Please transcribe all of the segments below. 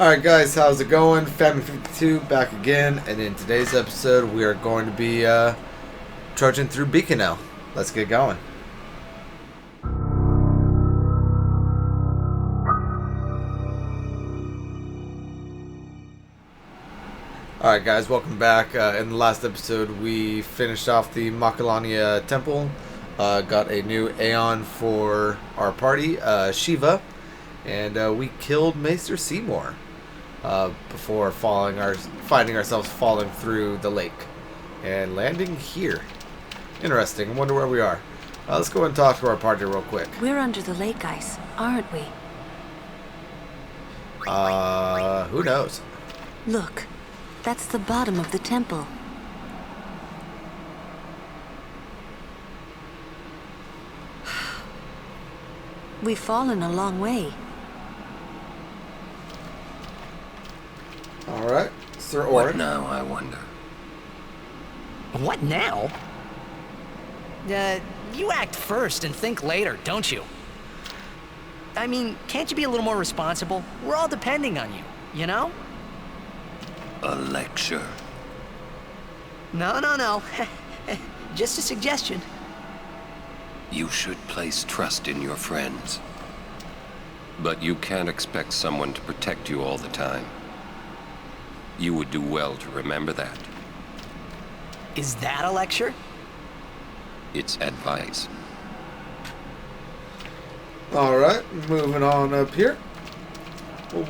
Alright guys, how's it going? Family52 back again, and in today's episode we are going to be trudging through Bikanel. Let's get going. Alright guys, welcome back. In the last episode we finished off the Macalania temple, got a new Aeon for our party, Shiva, and we killed Maester Seymour. Before finding ourselves falling through the lake and landing here. Interesting. I wonder where we are. Let's go and talk to our party real quick. We're under the lake ice, aren't we? Who knows? Look, that's the bottom of the temple. We've fallen a long way. Alright, Sir Orin. What now, I wonder? What now? You act first and think later, don't you? I mean, can't you be a little more responsible? We're all depending on you, you know? A lecture? No. Just a suggestion. You should place trust in your friends. But you can't expect someone to protect you all the time. You would do well to remember that. Is that a lecture? It's advice. Alright, moving on up here.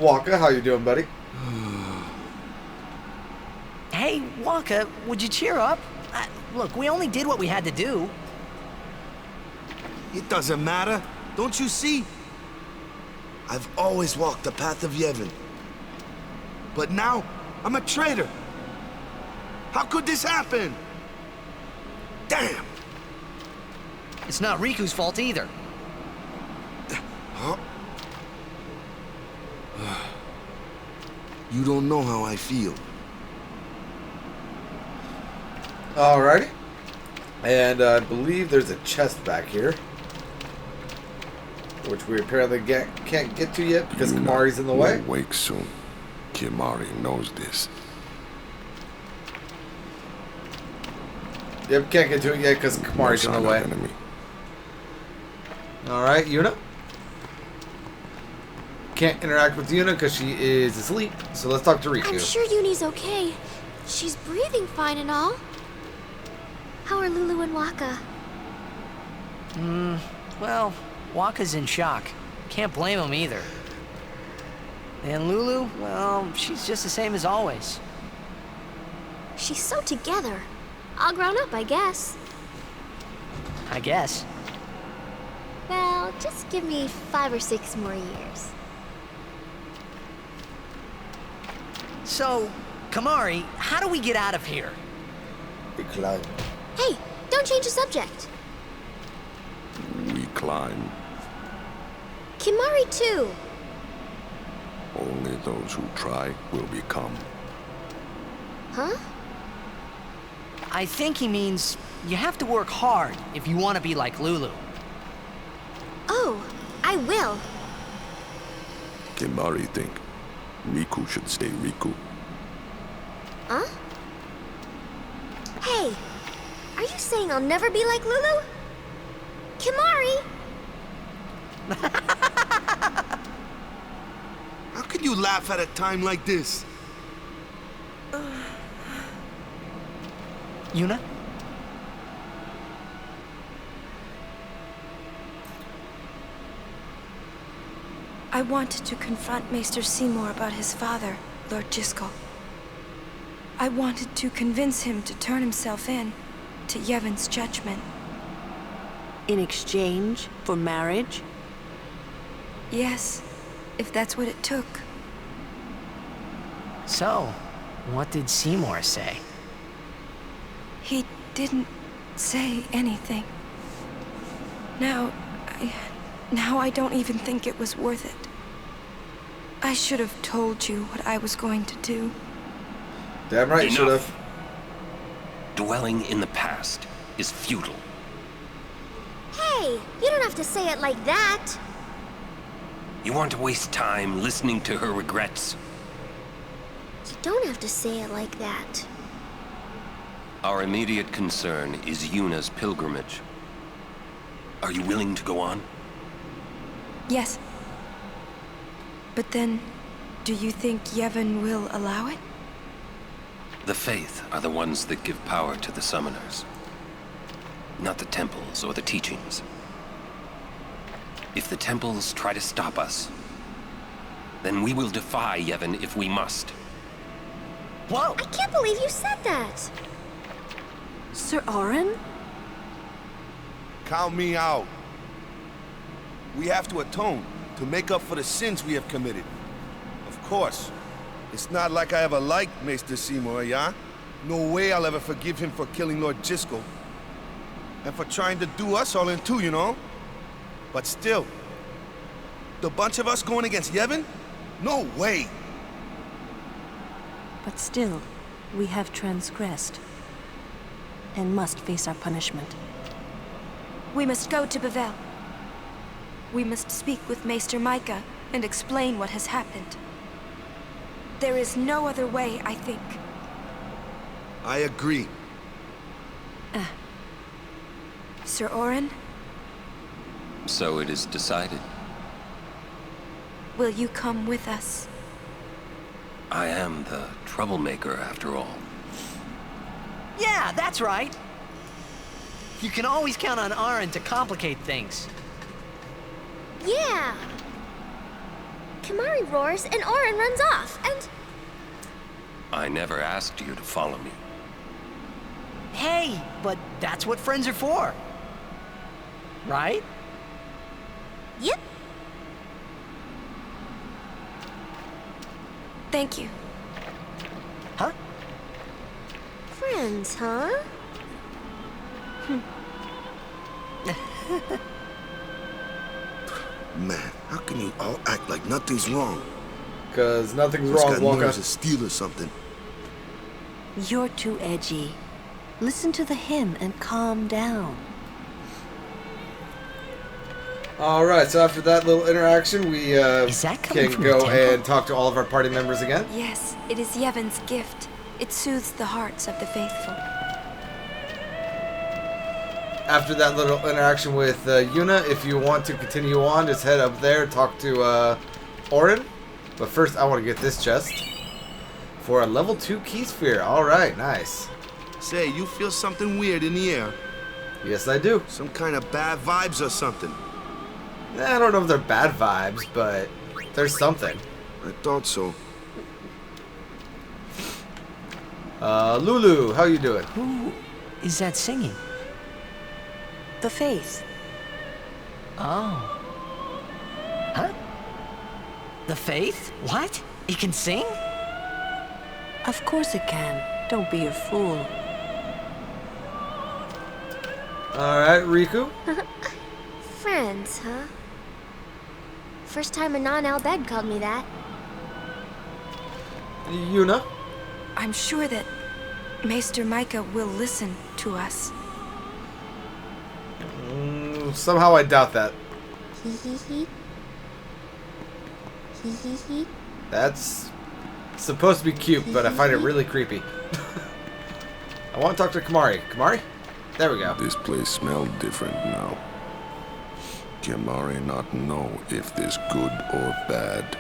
Waka, how you doing, buddy? Hey, Waka, would you cheer up? Look, we only did what we had to do. It doesn't matter. Don't you see? I've always walked the path of Yevon. But now, I'm a traitor. How could this happen? Damn! It's not Riku's fault either. Huh? You don't know how I feel. Alrighty. And I believe there's a chest back here, which we apparently can't get to yet because Kimahri's in the way. Will wake soon. Kimahri knows this. Yep, can't get to it yet because Kimahri's in the way. Alright, Yuna. Can't interact with Yuna because she is asleep, so let's talk to Riku. I'm sure Yuni's okay. She's breathing fine and all. How are Lulu and Waka? Well, Waka's in shock. Can't blame him either. And Lulu, well, she's just the same as always. She's so together. All grown up, I guess. I guess. Well, just give me 5 or 6 more years. So, Kimahri, how do we get out of here? We climb. Hey, don't change the subject. We climb. Kimahri too. Only those who try will become. Huh? I think he means you have to work hard if you want to be like Lulu. Oh, I will. Kimahri think Riku should stay Riku. Huh? Hey, are you saying I'll never be like Lulu? Kimahri! How can you laugh at a time like this? Yuna? I wanted to confront Maester Seymour about his father, Lord Jiskel. I wanted to convince him to turn himself in to Yevon's judgment. In exchange for marriage? Yes, if that's what it took. So, what did Seymour say? He didn't say anything. Now I don't even think it was worth it. I should have told you what I was going to do. Damn right, you should have. Dwelling in the past is futile. Hey, you don't have to say it like that. You want to waste time listening to her regrets? You don't have to say it like that. Our immediate concern is Yuna's pilgrimage. Are you willing to go on? Yes. But then, do you think Yevon will allow it? The Faith are the ones that give power to the summoners. Not the temples or the teachings. If the temples try to stop us, then we will defy Yevon if we must. Whoa! I can't believe you said that. Sir Orin? Count me out. We have to atone to make up for the sins we have committed. Of course. It's not like I ever liked Maester Seymour, yeah? No way I'll ever forgive him for killing Lord Jiskel. And for trying to do us all in two, you know? But still, the bunch of us going against Yevon? No way! But still, we have transgressed. And must face our punishment. We must go to Bevel. We must speak with Maester Micah and explain what has happened. There is no other way, I think. I agree. Sir Orin, So it is decided. will you come with us? I am the troublemaker after all. Yeah, that's right. You can always count on Aaron to complicate things. Yeah. Kimari roars and Orin runs off, and... I never asked you to follow me. Hey, but that's what friends are for. Right? Yep. Thank you. Huh? Friends, huh? Man, how can you all act like nothing's wrong? Because nothing's Must wrong, got Wonka. nerves of steel or something. You're too edgy. Listen to the hymn and calm down. Alright, so after that little interaction, we Is that coming can from the go temple? and talk to all of our party members again. Yes, it is Yevon's gift. It soothes the hearts of the faithful. After that little interaction with Yuna, if you want to continue on, just head up there, talk to Orin. But first, I want to get this chest for a level 2 key sphere. Alright, nice. Say, you feel something weird in the air. Yes, I do. Some kind of bad vibes or something. I don't know if they're bad vibes, but there's something. I thought so. Lulu, how you doing? Who is that singing? The faith. Oh. Huh? The Faith? What? It can sing? Of course it can. Don't be a fool. Alright, Riku. Friends, huh? First time a non-Albed called me that. Yuna. I'm sure that Maester Micah will listen to us. Somehow I doubt that. Hee hee hee. Hee hee hee. That's supposed to be cute, but I find it really creepy. I want to talk to Kimari. Kimari? There we go. This place smells different now. Kimari not know if this good or bad.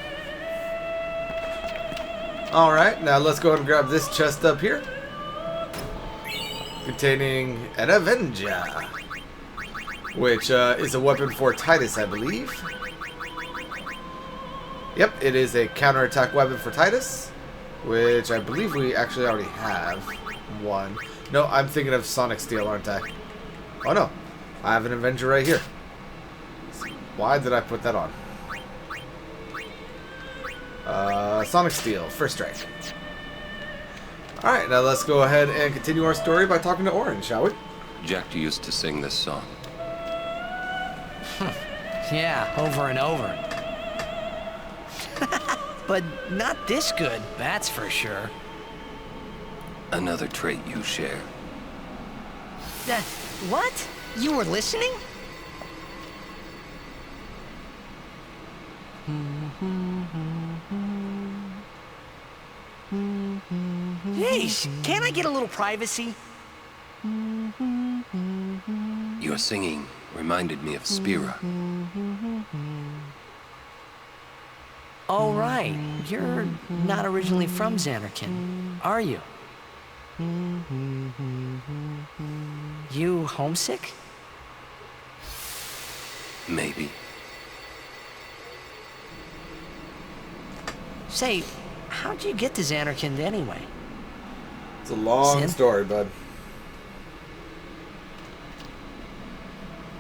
Alright, now let's go ahead and grab this chest up here. Containing an Avenger. Which is a weapon for Titus, I believe. Yep, it is a counterattack weapon for Titus. Which I believe we actually already have one. No, I'm thinking of Sonic Steel, aren't I? Oh no, I have an Avenger right here. Why did I put that on? Sonic Steel, first strike. Alright, now let's go ahead and continue our story by talking to Orin, shall we? Jack used to sing this song. Yeah, over and over. But not this good, that's for sure. Another trait you share. What? You were listening? Jeez, can't I get a little privacy? Your singing reminded me of Spira. Oh, right. You're not originally from Xanarkand, are you? You homesick? Maybe. Say, how'd you get to Xanarkand anyway? It's a long Sin? story, bud.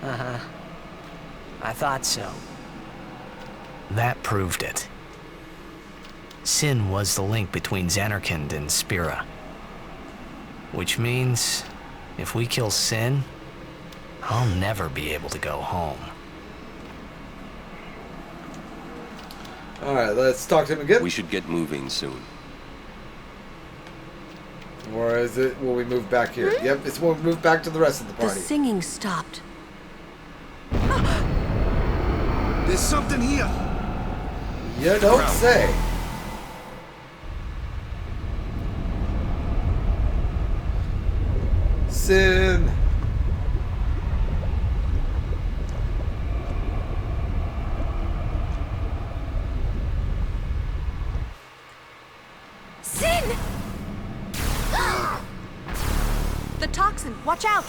Uh-huh. I thought so. That proved it. Sin was the link between Xanarkand and Spira. Which means, if we kill Sin, I'll never be able to go home. Alright, let's talk to him again. We should get moving soon. Or is it, will we move back here? Yep, it's when we move back to the rest of the The party. singing stopped. There's something here. You don't say. Sin. Sin! The toxin, watch out!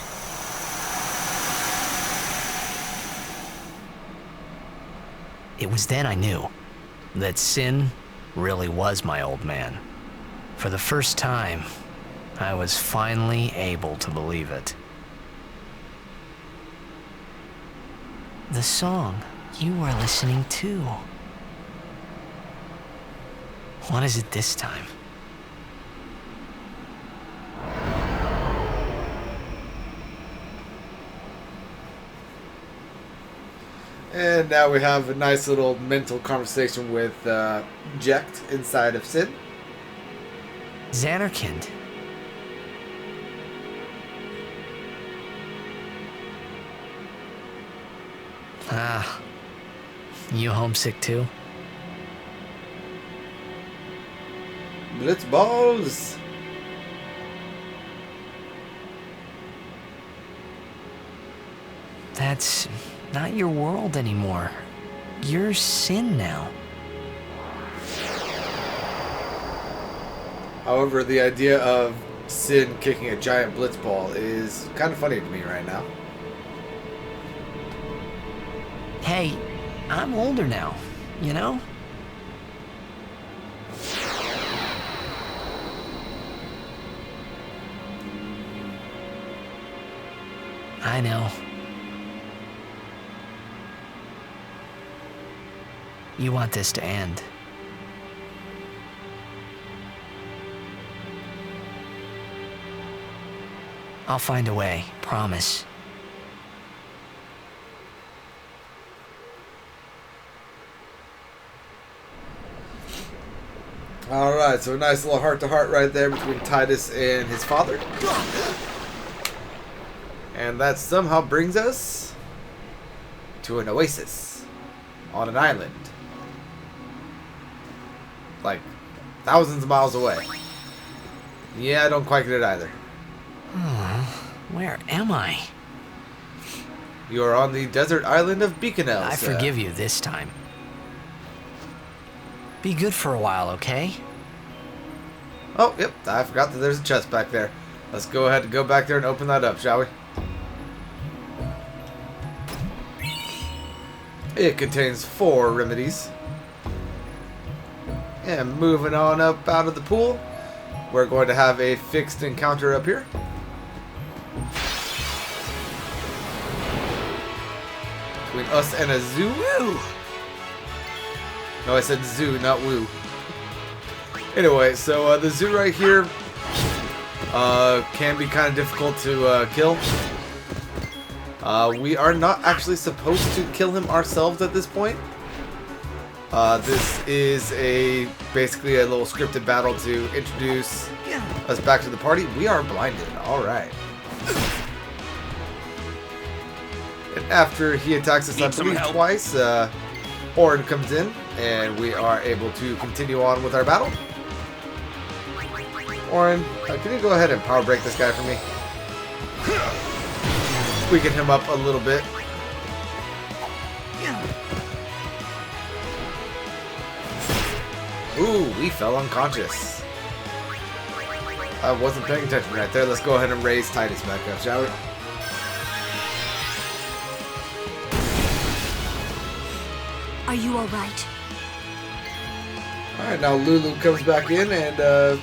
It was then I knew that Sin really was my old man. For the first time, I was finally able to believe it. The song you were listening to. What is it this time? And now we have a nice little mental conversation with Jecht inside of Sin. Xanarkand. Ah, you homesick too? Blitzballs. That's not your world anymore. You're Sin now. However, the idea of Sin kicking a giant blitzball is kind of funny to me right now. Hey, I'm older now, you know? I know. You want this to end. I'll find a way, promise. Alright, so a nice little heart-to-heart right there between Titus and his father. And that somehow brings us to an oasis on an island. Like, thousands of miles away. Yeah, I don't quite get it either. Where am I? You are on the desert island of bikanel. I forgive you this time. Be good for a while, okay? Oh, yep, I forgot that there's a chest back there. Let's go ahead and go back there and open that up, shall we? It contains 4 remedies. And moving on up out of the pool, we're going to have a fixed encounter up here. Between us and a zoo. Woo! No, I said zoo, not woo. Anyway, so the zoo right here can be kind of difficult to kill. We are not actually supposed to kill him ourselves at this point. This is basically a little scripted battle to introduce us back to the party. We are blinded. Alright. And after he attacks us, I believe, twice, Horde comes in, and we are able to continue on with our battle. Orin, can you go ahead and power break this guy for me? Weaken him up a little bit. Ooh, we fell unconscious. I wasn't paying attention right there. Let's go ahead and raise Titus back up, shall we? Are you alright? Alright, now Lulu comes back in and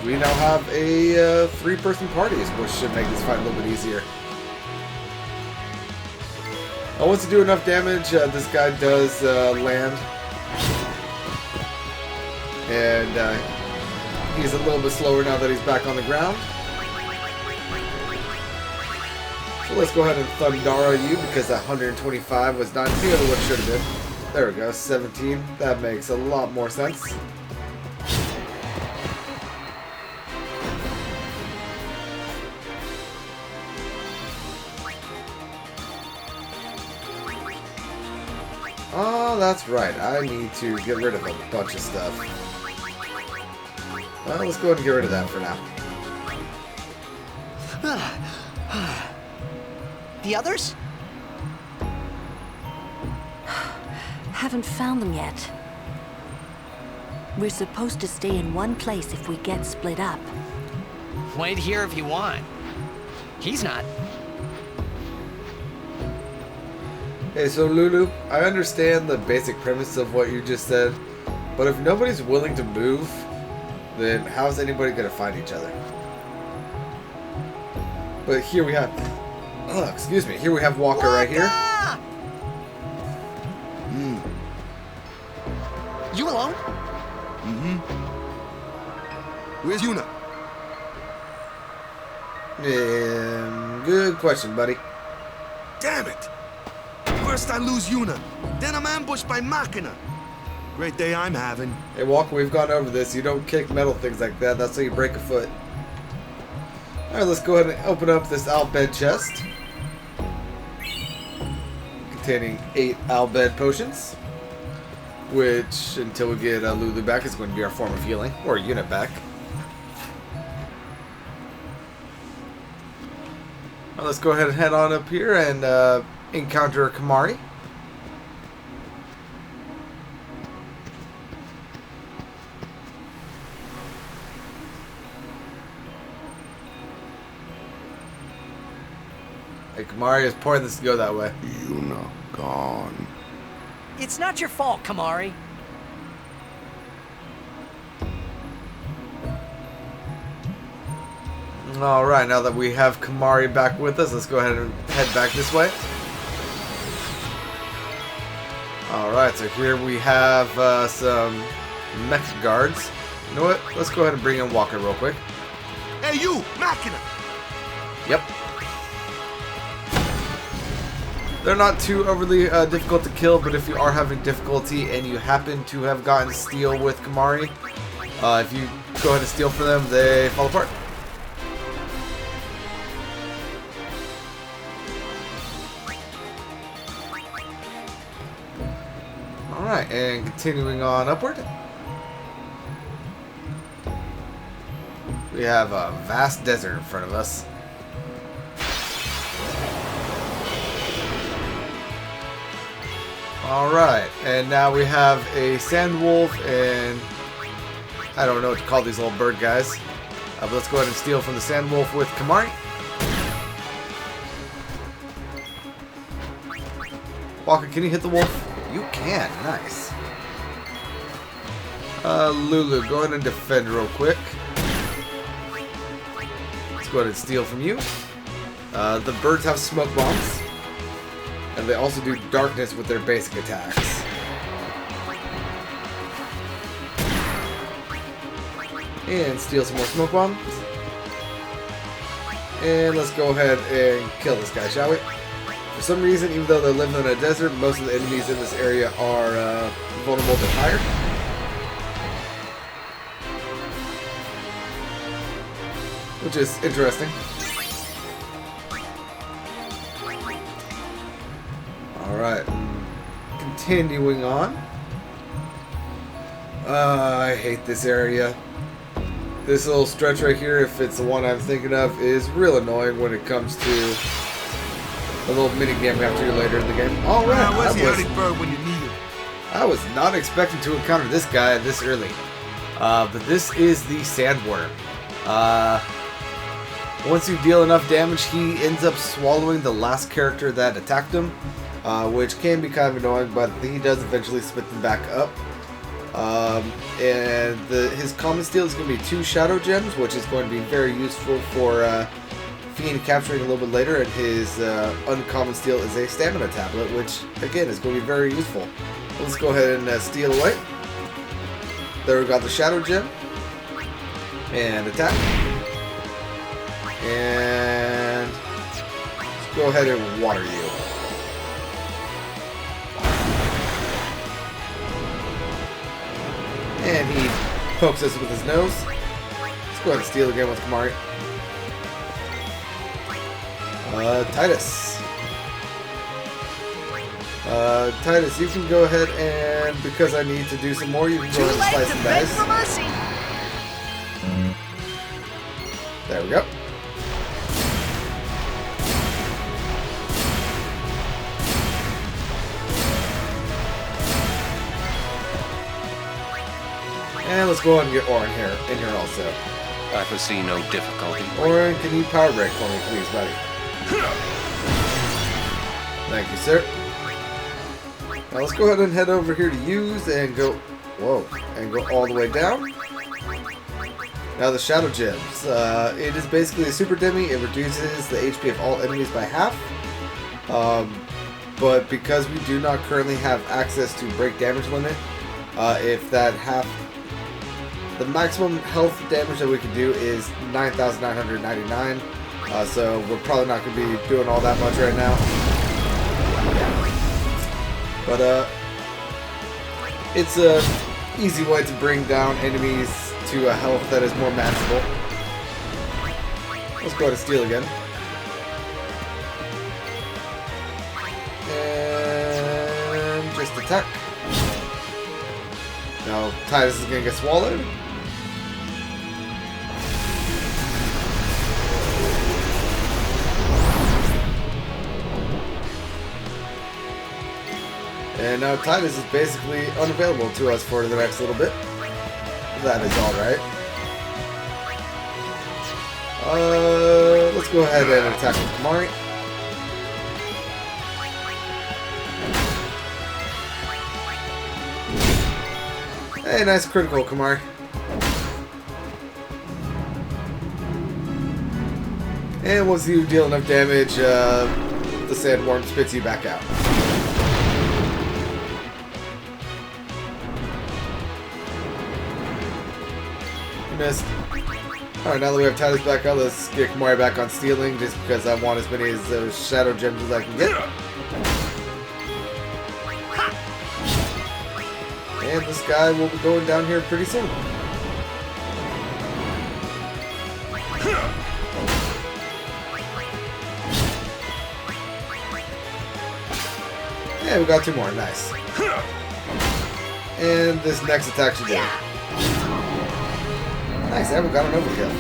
we now have a 3-person party, which should make this fight a little bit easier. Once you do enough damage, this guy does land. And he's a little bit slower now that he's back on the ground. So let's go ahead and Thundara you, because that 125 was not nearly what it should have been. There we go, 17. That makes a lot more sense. Oh, that's right. I need to get rid of a bunch of stuff. Well, let's go ahead and get rid of that for now. The others? Haven't found them yet. We're supposed to stay in one place if we get split up. Wait here if you want. He's not. Hey, so Lulu, I understand the basic premise of what you just said, but if nobody's willing to move, then how's anybody going to find each other? But here we have... Oh, excuse me. Here we have Walker right here. You alone? Mm-hmm. Where's Yuna? Good question, buddy. Damn it! First I lose Yuna, then I'm ambushed by Macalania. Great day I'm having. Hey, Walker, we've gone over this. You don't kick metal things like that. That's how you break a foot. Alright, let's go ahead and open up this Albed chest. Containing 8 Albed potions. Which, until we get Lulu back, is going to be our form of healing. Or unit back. Well, let's go ahead and head on up here and encounter Kamari. Hey, Kamari is pointing to go that way. Yuna gone. It's not your fault, Kamari. Alright, now that we have Kamari back with us, let's go ahead and head back this way. Alright, so here we have some mech guards. You know what? Let's go ahead and bring in Walker real quick. Hey you, Macalania! Yep. They're not too overly difficult to kill, but if you are having difficulty and you happen to have gotten steal with Kamari, if you go ahead and steal for them, they fall apart. Alright, and continuing on upward. We have a vast desert in front of us. Alright, and now we have a sand wolf and I don't know what to call these little bird guys. But let's go ahead and steal from the sand wolf with Kamari. Walker, can you hit the wolf? You can, nice. Lulu, go ahead and defend real quick. Let's go ahead and steal from you. The birds have smoke bombs. And they also do darkness with their basic attacks. And steal some more smoke bombs. And let's go ahead and kill this guy, shall we? For some reason, even though they're living in a desert, most of the enemies in this area are vulnerable to fire. Which is interesting. Alright, continuing on. I hate this area. This little stretch right here, if it's the one I'm thinking of, is real annoying when it comes to a little mini game we have to do later in the game. All right, Where's the early bird when you need him? I was not expecting to encounter this guy this early, but this is the sandworm. Once you deal enough damage, he ends up swallowing the last character that attacked him, which can be kind of annoying, but he does eventually spit them back up. And his common steal is going to be 2 shadow gems, which is going to be very useful for Fiend capturing a little bit later, and his uncommon steal is a stamina tablet, which again is going to be very useful. Let's go ahead and steal away. There we got the shadow gem. And attack. And let's go ahead and water you. And he pokes us with his nose. Let's go ahead and steal again with Kamari. Titus. Titus, you can go ahead and, because I need to do some more, you can go ahead and slice some dice. For mercy. There we go. And let's go ahead and get Orin here in here also. I foresee no difficulty. Orin, can you power break for me, please, buddy? Thank you, sir. Now let's go ahead and head over here to use and go, whoa, and go all the way down. Now the shadow gems. It is basically a super demi. It reduces the HP of all enemies by half. But because we do not currently have access to break damage limit, if that half, the maximum health damage that we can do is 9,999. So we're probably not going to be doing all that much right now. But it's a easy way to bring down enemies to a health that is more manageable. Let's go ahead and steal again. And just attack. Now Titus is going to get swallowed. And now Titus is basically unavailable to us for the next little bit. That is alright. Let's go ahead and attack with Kamari. Hey, nice critical, Kamari. And once you deal enough damage, the sandworm spits you back out. Missed. Alright, now that we have Titus back up, let's get Kamari back on stealing, just because I want as many of those shadow gems as I can get. And this guy will be going down here pretty soon. Yeah, we got 2 more. Nice. And this next attack should do it. Nice, and we got an overkill.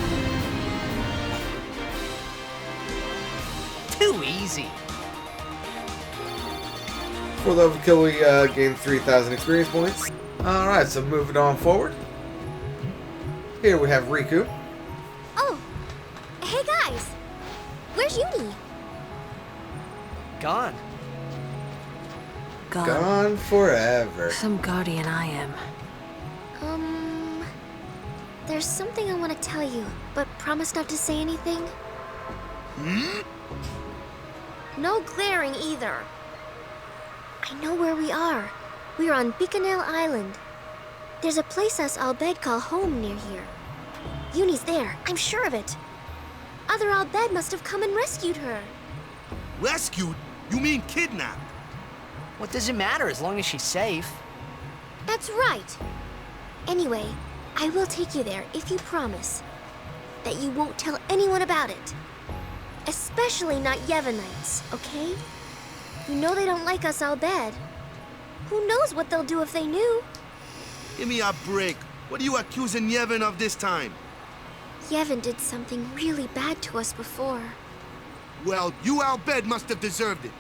Too easy. For the overkill, we gained 3,000 experience points. Alright, so moving on forward. Here we have Riku. Oh, hey guys. Where's Uni? Gone. Gone forever. Some guardian I am. There's something I want to tell you, but promise not to say anything. No glaring either. I know where we are. We're on Bikanel Island. There's a place us Al-Bed call home near here. Uni's there, I'm sure of it. Other Al-Bed must have come and rescued her. Rescued? You mean kidnapped? What does it matter as long as she's safe? That's right. Anyway, I will take you there if you promise that you won't tell anyone about it. Especially not Yevonites, okay? You know they don't like us Al-Bed. Who knows what they'll do if they knew? Give me a break. What are you accusing Yevon of this time? Yevon did something really bad to us before. Well, you Al-Bed must have deserved it.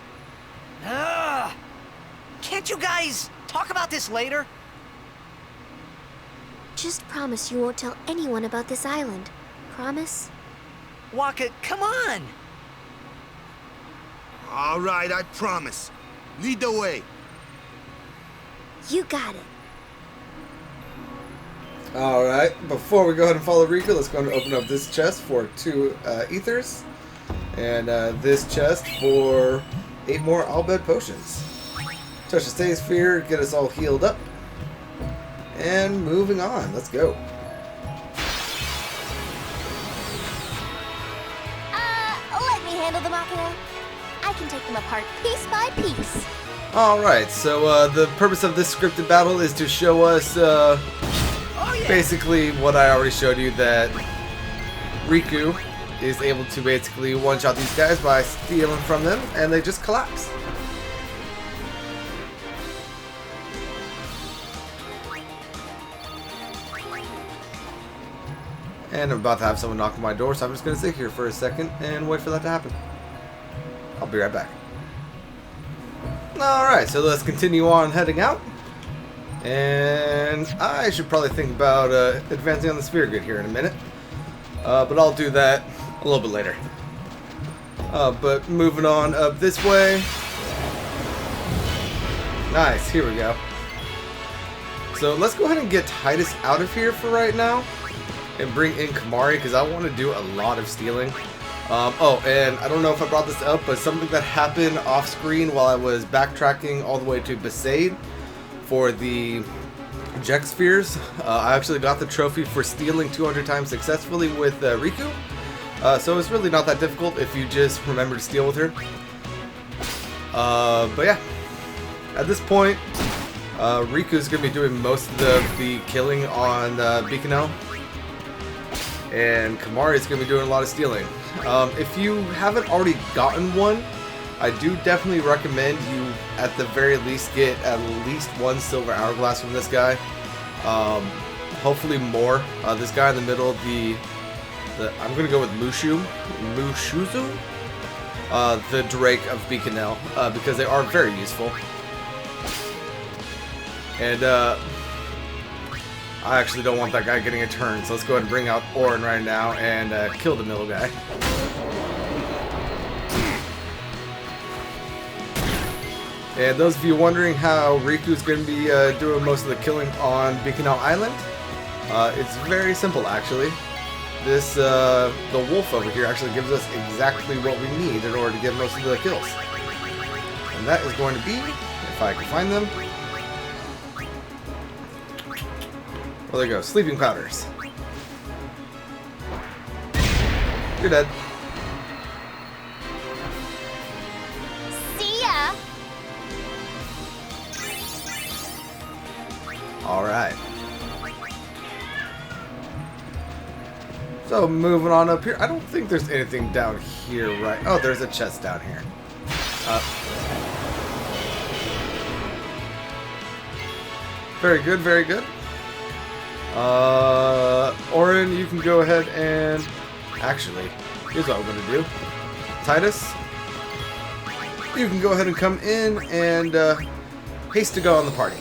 Can't you guys talk about this later? Just promise you won't tell anyone about this island. Promise? Waka, come on! All right, I promise. Lead the way. You got it. Alright, before we go ahead and follow Riku, let's go ahead and open up this chest for 2 ethers. And this chest for 8 more Al-Bed potions. Touch the stay sphere, get us all healed up. And moving on, let's go. Let me handle the Macalania. I can take them apart piece by piece. Alright, so the purpose of this scripted battle is to show us basically what I already showed you, that Riku is able to basically one-shot these guys by stealing from them, and they just collapse. And I'm about to have someone knock on my door, so I'm just going to sit here for a second and wait for that to happen. I'll be right back. Alright, so let's continue on heading out. And I should probably think about advancing on the sphere grid here in a minute. But I'll do that a little bit later. But moving on up this way. Nice, here we go. So let's go ahead and get Titus out of here for right now. And bring in Kamari, because I want to do a lot of stealing. Oh, and I don't know if I brought this up, but something that happened off screen while I was backtracking all the way to Besaid for the Eject Spheres. I actually got the trophy for stealing 200 times successfully with Riku. So it's really not that difficult if you just remember to steal with her. But yeah, at this point, Riku's going to be doing most of the killing on bikanel. And Kamari is going to be doing a lot of stealing. If you haven't already gotten one, I do definitely recommend you, at the very least, get at least 1 silver hourglass from this guy. Hopefully more. This guy in the middle, I'm going to go with Mushuzu, the Drake of bikanel, because they are very useful. And I actually don't want that guy getting a turn, so let's go ahead and bring out Orin right now and kill the middle guy. And those of you wondering how Riku's going to be doing most of the killing on Bikanel Island, it's very simple actually. This the wolf over here actually gives us exactly what we need in order to get most of the kills. And that is going to be, if I can find them, well, there you go, sleeping powders. You're dead. See ya! Alright. So, moving on up here. I don't think there's anything down here, right? Oh, there's a chest down here. Very good, very good. Orin, you can go ahead and... Actually, here's what I'm going to do. Titus, you can go ahead and come in and haste to go on the party.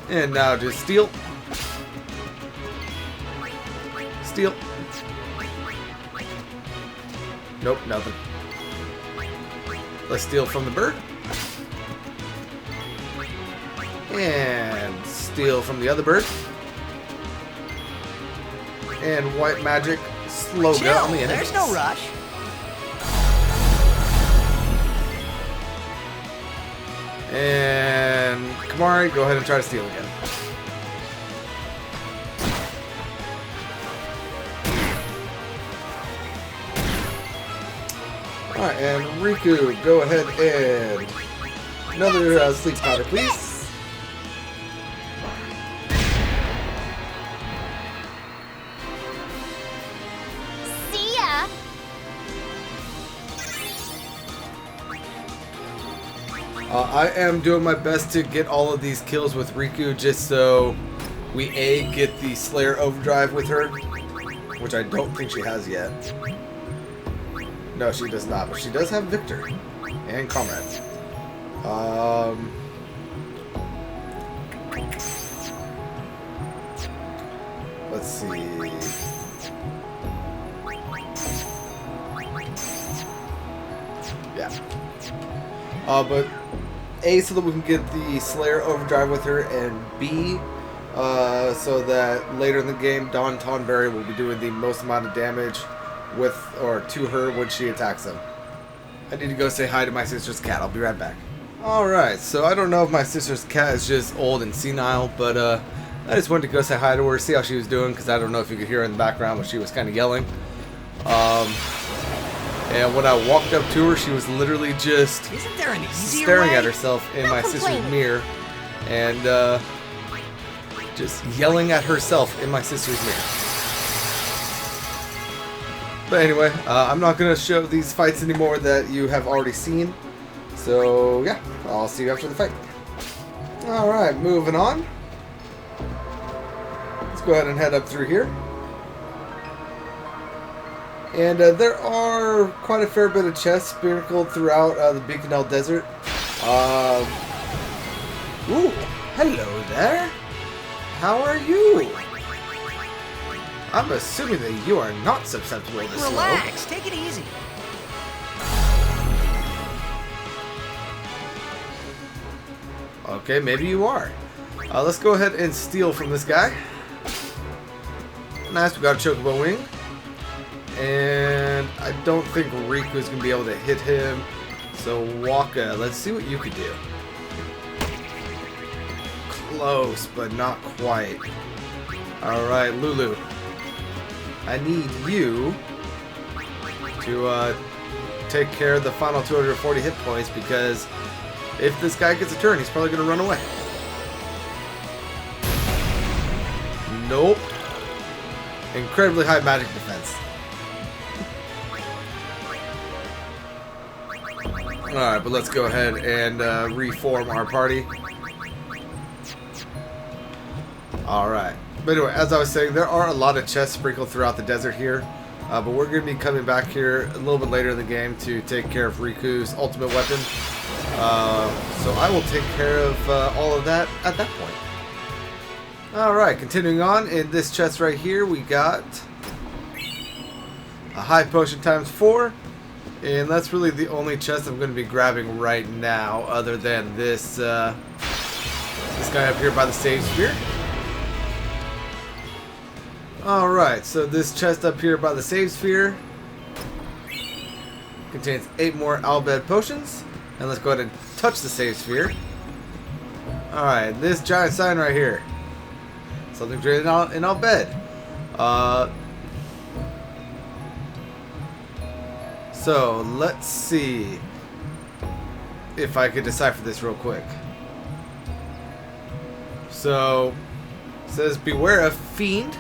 And now just steal. Steal. Nope, nothing. Let's steal from the bird. And steal from the other bird. And white magic slow Chill, down the enemies. there's no rush. And Kamari, go ahead and try to steal again. Alright, and Riku, go ahead and another sleep powder, please. See ya! I am doing my best to get all of these kills with Riku just so we get the Slayer Overdrive with her, which I don't think she has yet. No, she does not, but she does have Victor and Comrade. Let's see. Yeah. But A, so that we can get the Slayer Overdrive with her, and B, so that later in the game, Dawn Tonberry will be doing the most amount of damage with or to her when she attacks him. I need to go say hi to my sister's cat. I'll be right back. Alright, so I don't know if my sister's cat is just old and senile, but I just wanted to go say hi to her, see how she was doing, because I don't know if you could hear her in the background, but she was kind of yelling. And when I walked up to her, she was literally just Isn't there an easier staring way? at herself in No my sister's complaining. mirror, and just yelling at herself in my sister's mirror. But anyway, I'm not going to show these fights anymore that you have already seen. So yeah, I'll see you after the fight. Alright, moving on. Let's go ahead and head up through here. And there are quite a fair bit of chests sprinkled throughout the bikanel desert. Ooh, hello there. How are you? I'm assuming that you are not susceptible to slow. Relax, take it easy. Okay, maybe you are. Let's go ahead and steal from this guy. Nice, we got a chocobo wing. And I don't think Riku's going to be able to hit him. So Waka, let's see what you could do. Close, but not quite. Alright, Lulu. I need you to take care of the final 240 hit points, because if this guy gets a turn, he's probably going to run away. Nope. Incredibly high magic defense. Alright, but let's go ahead and reform our party. Alright. But anyway, as I was saying, there are a lot of chests sprinkled throughout the desert here. But we're going to be coming back here a little bit later in the game to take care of Riku's ultimate weapon. So I will take care of all of that at that point. Alright, continuing on, in this chest right here, we got a high potion times 4. And that's really the only chest I'm going to be grabbing right now, other than this this guy up here by the save sphere. Alright, so this chest up here by the save sphere contains 8 more Albed potions. And let's go ahead and touch the save sphere. Alright, this giant sign right here. Something created in Albed. So, let's see if I could decipher this real quick. So, it says, beware of fiend.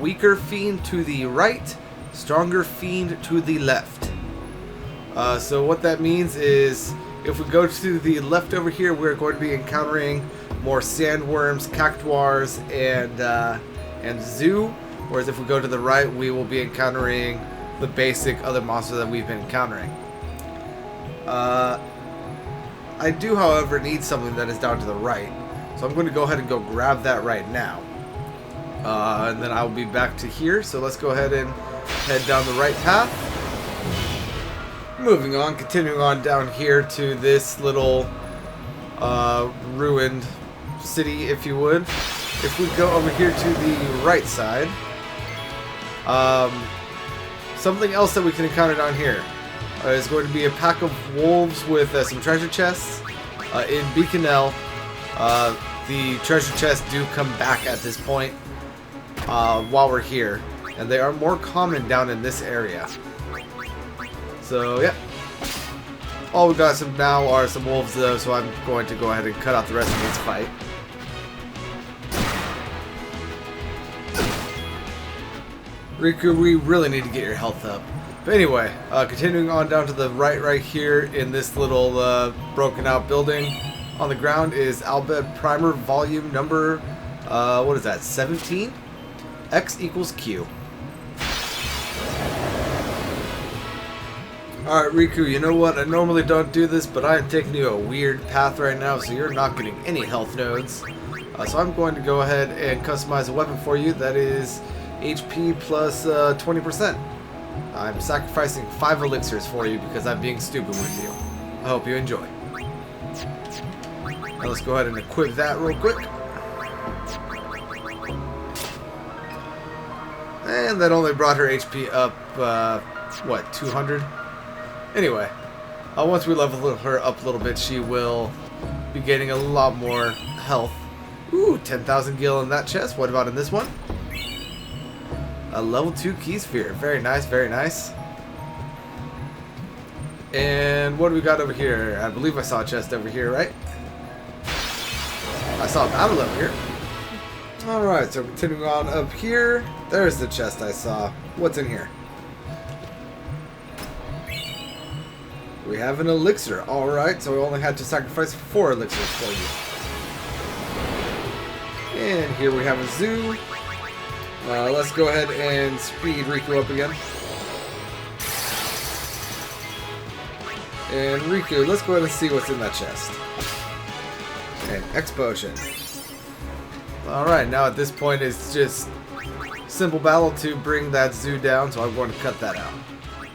Weaker fiend to the right, stronger fiend to the left. So what that means is, if we go to the left over here, we're going to be encountering more sandworms, cactuars, and zoo. Whereas if we go to the right, we will be encountering the basic other monsters that we've been encountering. I do, however, need something that is down to the right. So I'm going to go ahead and go grab that right now. And then I'll be back to here. So let's go ahead and head down the right path. Moving on, continuing on down here to this little ruined city, if you would. If we go over here to the right side, something else that we can encounter down here is going to be a pack of wolves with some treasure chests. In bikanel, the treasure chests do come back at this point while we're here, and they are more common down in this area. So yeah, all we got now are some wolves though, so I'm going to go ahead and cut out the rest of this fight. Riku, we really need to get your health up. But anyway, continuing on down to the right here in this little broken out building. On the ground is Albed Primer Volume number What is that? 17? X equals Q. Alright, Riku, you know what? I normally don't do this, but I am taking you a weird path right now, so you're not getting any health nodes. So I'm going to go ahead and customize a weapon for you that is HP plus 20%. I'm sacrificing 5 elixirs for you because I'm being stupid with you. I hope you enjoy. Now let's go ahead and equip that real quick. And that only brought her HP up, what, 200? Anyway, once we level her up a little bit, she will be getting a lot more health. Ooh, 10,000 gil in that chest. What about in this one? A level 2 key sphere. Very nice, very nice. And what do we got over here? I believe I saw a chest over here, right? I saw a battle over here. Alright, so continuing on up here. There's the chest I saw. What's in here? We have an elixir. Alright, so we only had to sacrifice 4 elixirs for you. And here we have a zoo. Let's go ahead and speed Riku up again. And Riku, let's go ahead and see what's in that chest. An X potion. Alright, now at this point it's just simple battle to bring that zoo down, so I'm going to cut that out.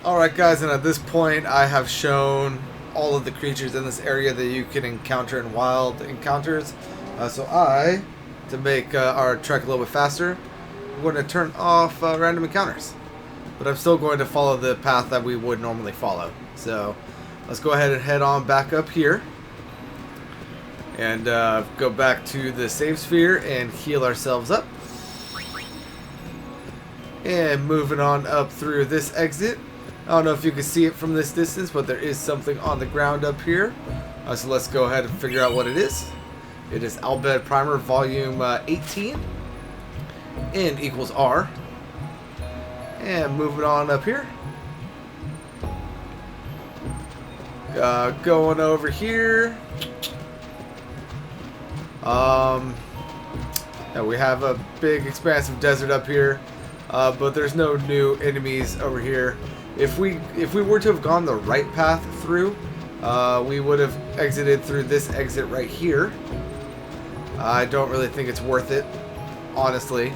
Alright guys, and at this point I have shown all of the creatures in this area that you can encounter in wild encounters. To make our trek a little bit faster, I'm going to turn off random encounters. But I'm still going to follow the path that we would normally follow. So let's go ahead and head on back up here. And go back to the save sphere and heal ourselves up. And moving on up through this exit. I don't know if you can see it from this distance, but there is something on the ground up here. So let's go ahead and figure out what it is. It is Albed Primer Volume 18. N equals R. And moving on up here. Going over here. Yeah, we have a big expansive desert up here. But there's no new enemies over here. If we were to have gone the right path through, we would have exited through this exit right here. I don't really think it's worth it, honestly.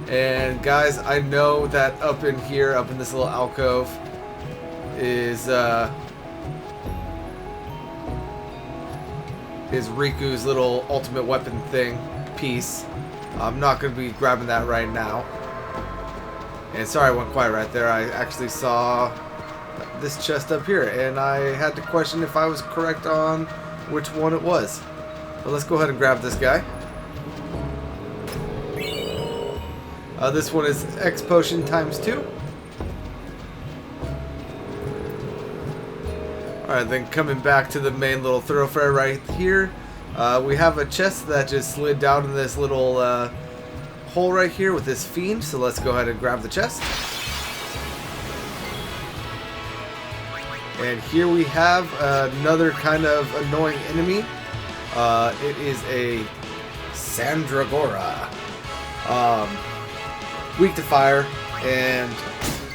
And guys, I know that up in here, up in this little alcove, is Riku's little ultimate weapon thing piece. I'm not going to be grabbing that right now. And sorry I went quiet right there. I actually saw this chest up here, and I had to question if I was correct on which one it was. But let's go ahead and grab this guy. This one is X potion times 2. Alright, then coming back to the main little thoroughfare right here, we have a chest that just slid down in this little hole right here with this fiend, so let's go ahead and grab the chest. And here we have another kind of annoying enemy. It is a Sandragora. Weak to fire, and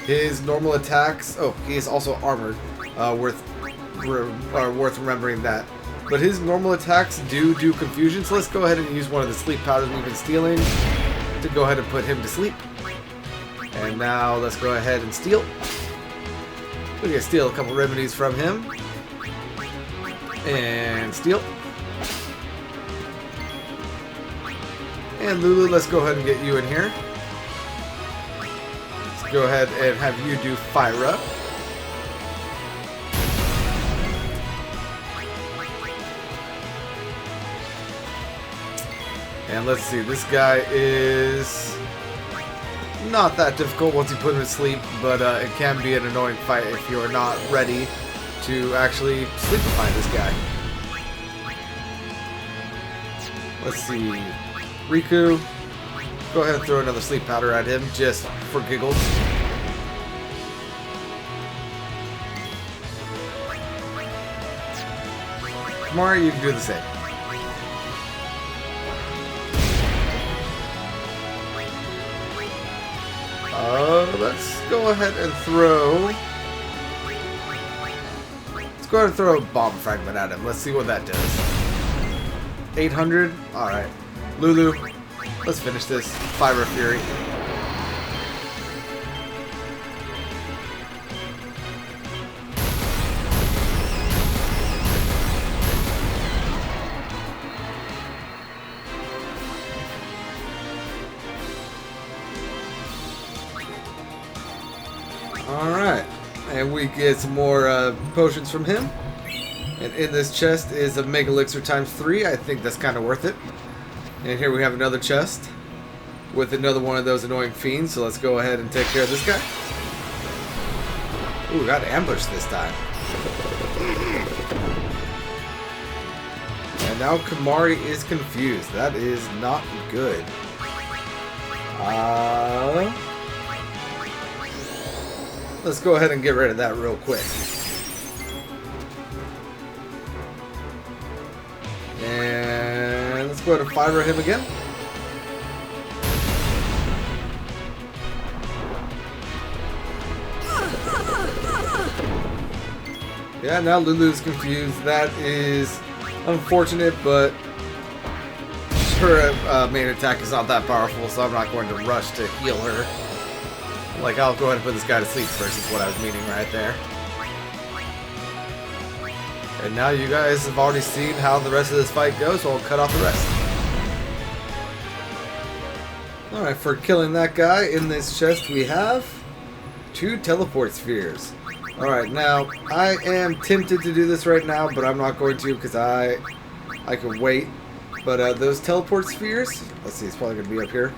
his normal attacks... Oh, he is also armored. Worth remembering that. But his normal attacks do confusion, so let's go ahead and use one of the sleep powders we've been stealing to go ahead and put him to sleep. And now let's go ahead and steal. We can steal a couple remedies from him. And steal. And Lulu, let's go ahead and get you in here. Let's go ahead and have you do Fyra. And let's see, this guy is not that difficult once you put him to sleep, but it can be an annoying fight if you're not ready to actually sleepify this guy. Let's see, Riku, go ahead and throw another sleep powder at him just for giggles. Kamari, you can do the same. Let's go ahead and throw... Let's go ahead and throw a bomb fragment at him. Let's see what that does. 800? Alright. Lulu, let's finish this. Fire Fury. Alright, and we get some more potions from him. And in this chest is a Mega Elixir ×3. I think that's kind of worth it. And here we have another chest with another one of those annoying fiends. So let's go ahead and take care of this guy. Ooh, got ambushed this time. And now Kamari is confused. That is not good. Let's go ahead and get rid of that real quick. And let's go ahead and fire him again. Yeah, now Lulu's confused. That is unfortunate, but her main attack is not that powerful, so I'm not going to rush to heal her. Like, I'll go ahead and put this guy to sleep first, is what I was meaning right there. And now you guys have already seen how the rest of this fight goes, so I'll cut off the rest. Alright, for killing that guy, in this chest we have 2 teleport spheres. Alright, now, I am tempted to do this right now, but I'm not going to because I can wait. But those teleport spheres, let's see, it's probably going to be up here.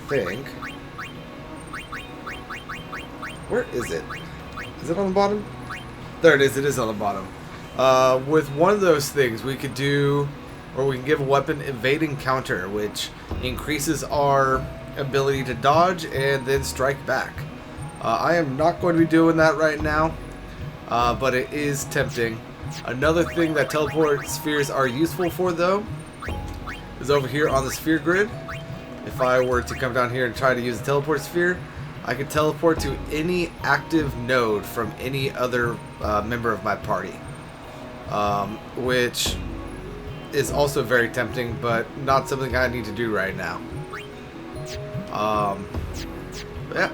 I think. Where is it? Is it on the bottom? There it is on the bottom. With one of those things, we could do, or we can give a weapon evading counter, which increases our ability to dodge and then strike back. I am not going to be doing that right now, but it is tempting. Another thing that teleport spheres are useful for, though, is over here on the sphere grid. If I were to come down here and try to use a teleport sphere, I could teleport to any active node from any other member of my party, which is also very tempting, but not something I need to do right now. Yeah.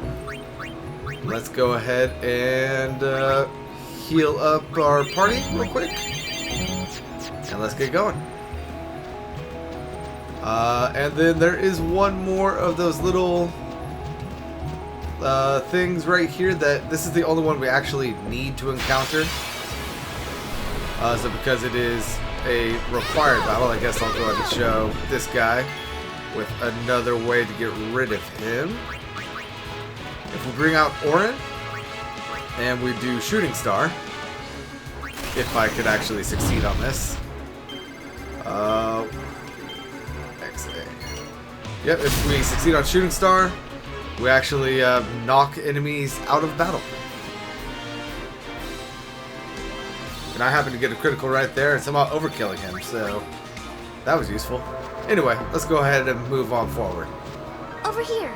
Let's go ahead and heal up our party real quick, and let's get going. And then there is one more of those little things right here that this is the only one we actually need to encounter. So because it is a required battle, I guess I'll go ahead and show this guy with another way to get rid of him. If we bring out Orin and we do Shooting Star, if I could actually succeed on this. XA. Yep, if we succeed on Shooting Star, we actually knock enemies out of battle. And I happen to get a critical right there and somehow overkilling him, so that was useful. Anyway, let's go ahead and move on forward. Over here.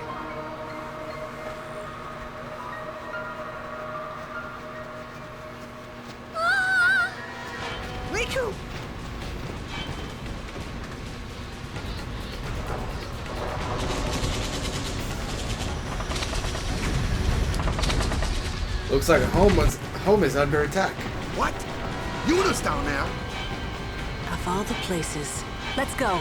Riku! Looks like home is under attack. What? Yuna's down there. Of all the places. Let's go.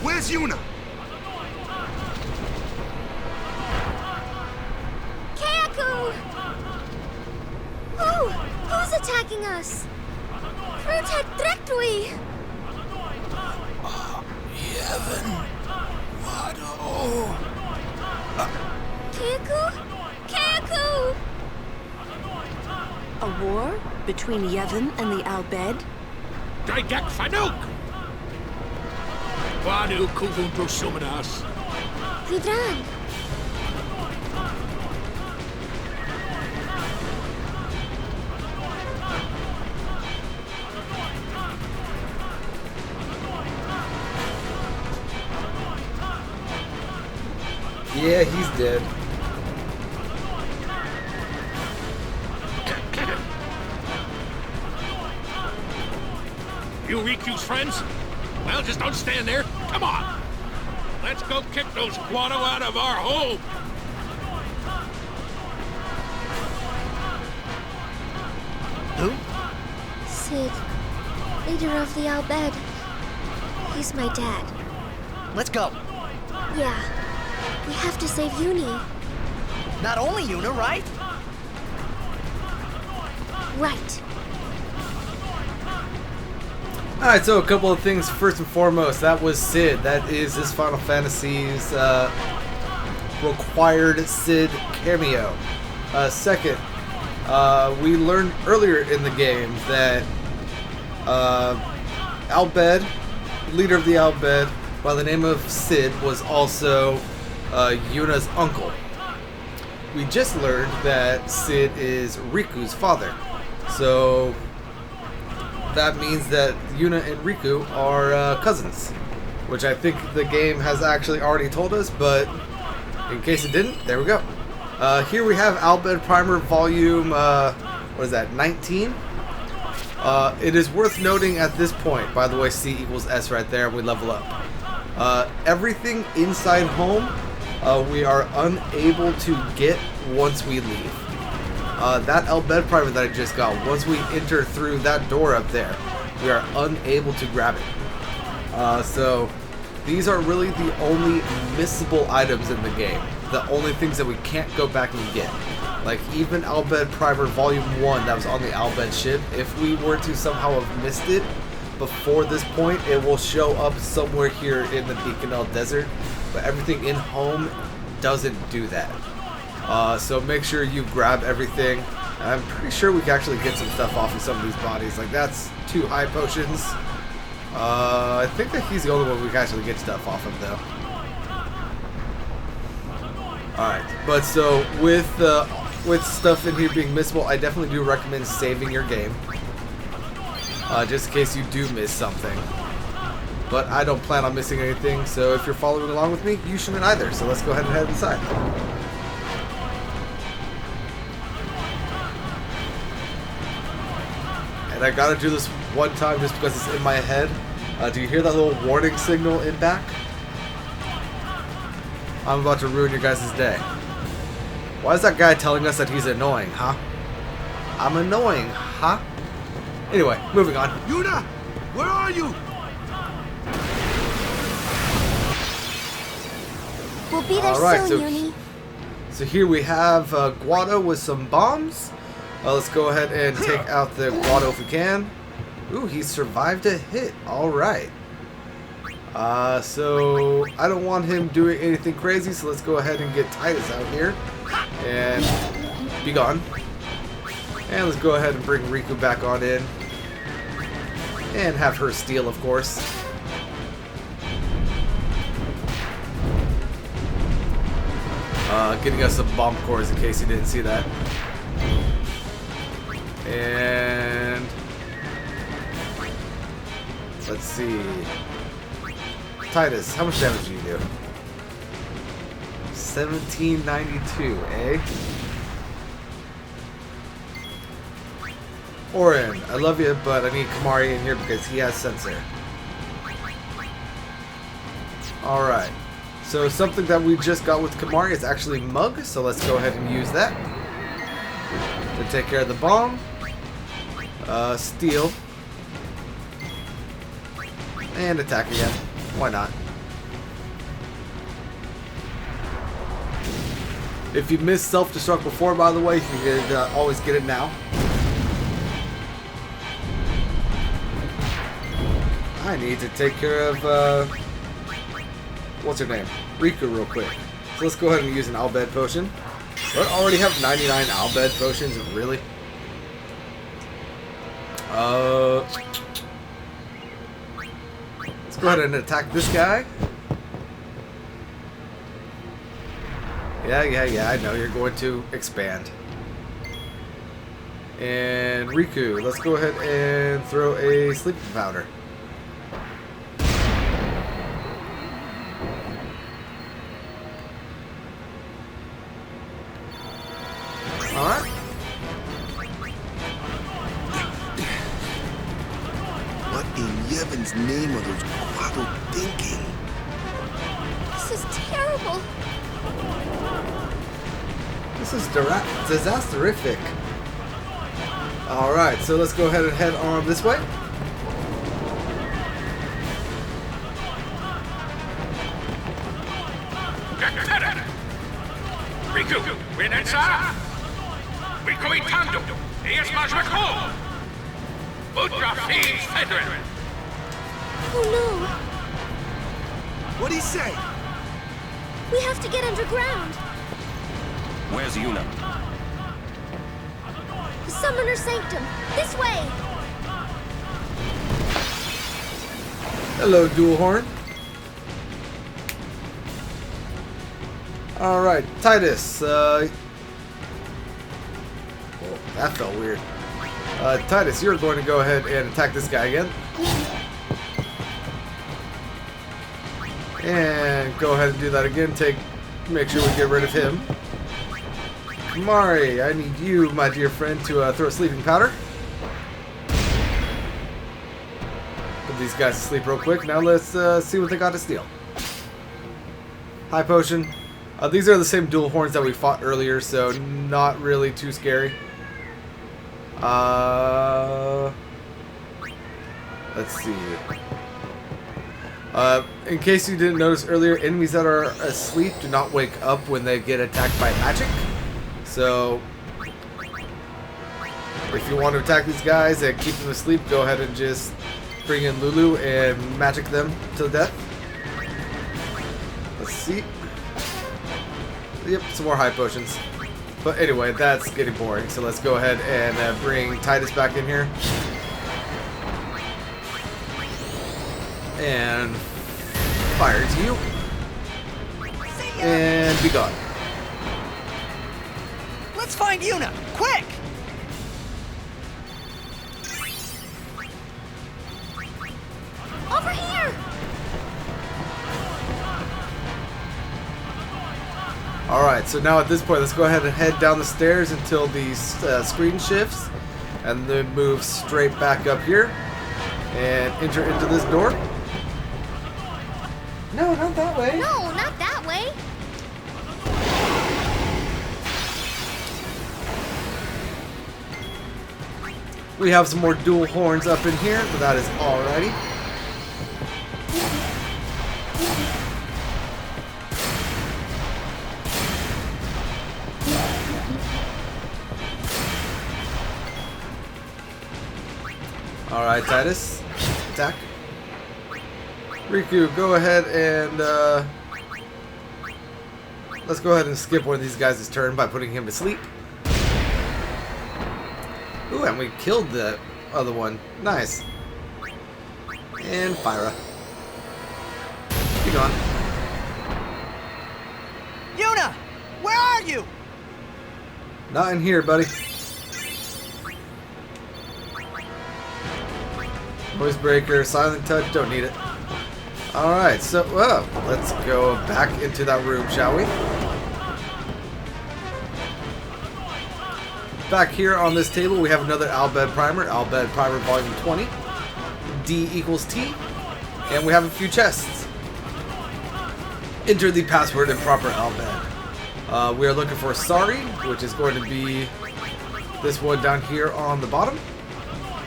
Where's Yuna? Kayaku! Who's attacking us? Protect directly! Kayaku! A war between Yevon and the Albed? Dagak Fanuk! Wadu Kuvun Prosumadas. Vidran! Yeah, he's dead. You Riku's friends? Well, just don't stand there. Come on. Let's go kick those Guado out of our home. Who? Sid, leader of the Al Bhed. He's my dad. Let's go. Yeah, we have to save Uni. Not only Yuna, right? Right. Alright, so a couple of things. First and foremost, that was Sid. That is his Final Fantasy's required Sid cameo. Second, we learned earlier in the game that Al Bhed, leader of the Al Bhed, by the name of Sid, was also Yuna's uncle. We just learned that Sid is Riku's father. So that means that Yuna and Riku are cousins, which I think the game has actually already told us, but in case it didn't, there we go. Here we have Al Bhed Primer Volume, what is that, 19? It is worth noting at this point, by the way, C equals S right there, and we level up. Everything inside home, we are unable to get once we leave. That Al Bhed Primer that I just got, once we enter through that door up there, we are unable to grab it. So these are really the only missable items in the game. The only things that we can't go back and get. Like even Al Bhed Primer Volume 1 that was on the Al Bhed ship, if we were to somehow have missed it before this point, it will show up somewhere here in the bikanel desert, but everything in home doesn't do that. So make sure you grab everything. I'm pretty sure we can actually get some stuff off of some of these bodies. Like that's 2 high potions. I think that he's the only one we can actually get stuff off of though. Alright, but so with stuff in here being missable, I definitely do recommend saving your game. Just in case you do miss something. But I don't plan on missing anything, so if you're following along with me, you shouldn't either. So let's go ahead and head inside. And I gotta do this one time just because it's in my head. Do you hear that little warning signal in back? I'm about to ruin your guys' day. Why is that guy telling us that he's annoying, huh? I'm annoying, huh? Anyway, moving on. Yuna, where are you? We'll be there Alright, soon, Uni. so here we have Guado with some bombs. Let's go ahead and take out the Guado if we can. Ooh, he survived a hit. Alright. So I don't want him doing anything crazy, so let's go ahead and get Titus out here. And be gone. And let's go ahead and bring Riku back on in. And have her steal, of course. Getting us some bomb cores in case you didn't see that. And let's see. Titus, how much damage do you do? 1792, eh? Orin, I love you, but I need Kamari in here because he has sensor. Alright. So something that we just got with Kamari is actually Mug, so let's go ahead and use that. To take care of the bomb. Steal. And attack again. Why not? If you missed self-destruct before, by the way, you can always get it now. I need to take care of, what's her name? Riku real quick. So let's go ahead and use an Al Bhed potion. Do I already have 99 Al Bhed potions? Really? Let's go ahead and attack this guy. Yeah, I know you're going to expand. And Riku, let's go ahead and throw a sleeping powder. Alright. What in Yevon's name are those Quado thinking? This is terrible. This is disasterific. Alright, so let's go ahead and head on this way. Riku, Renensa! Riku Itando! Yes, Majmako! Udra Fiends Fedrin! Oh no! What'd he say? We have to get underground. Where's Yuna? The Summoner Sanctum. This way! Hello, Dual Horn. Alright, Titus. Oh, that felt weird. Titus, you're going to go ahead and attack this guy again. And go ahead and do that again. Make sure we get rid of him. Mari, I need you, my dear friend, to throw sleeping powder. Put these guys to sleep real quick. Now let's see what they got to steal. High potion. These are the same dual horns that we fought earlier, so not really too scary. Let's see. In case you didn't notice earlier, enemies that are asleep do not wake up when they get attacked by magic. So, if you want to attack these guys and keep them asleep, go ahead and just bring in Lulu and magic them to death. Let's see. Yep, some more high potions. But anyway, that's getting boring, so let's go ahead and bring Titus back in here. And fire to you. And be gone. Let's find Yuna, quick! Over here! Alright, so now at this point, let's go ahead and head down the stairs until the screen shifts. And then move straight back up here. And enter into this door. No, not that way. No, not that way. We have some more dual horns up in here, but that is alrighty. Alright, Titus. Attack. Riku, go ahead and let's go ahead and skip one of these guys' turn by putting him to sleep. Ooh, and we killed the other one. Nice. And Fyra. Be gone. Yuna! Where are you? Not in here, buddy. Voice breaker, silent touch, don't need it. Alright, so, well, let's go back into that room, shall we? Back here on this table, we have another Albed Primer, Albed Primer Volume 20. D equals T. And we have a few chests. Enter the password in proper Albed. We are looking for Sari, which is going to be this one down here on the bottom.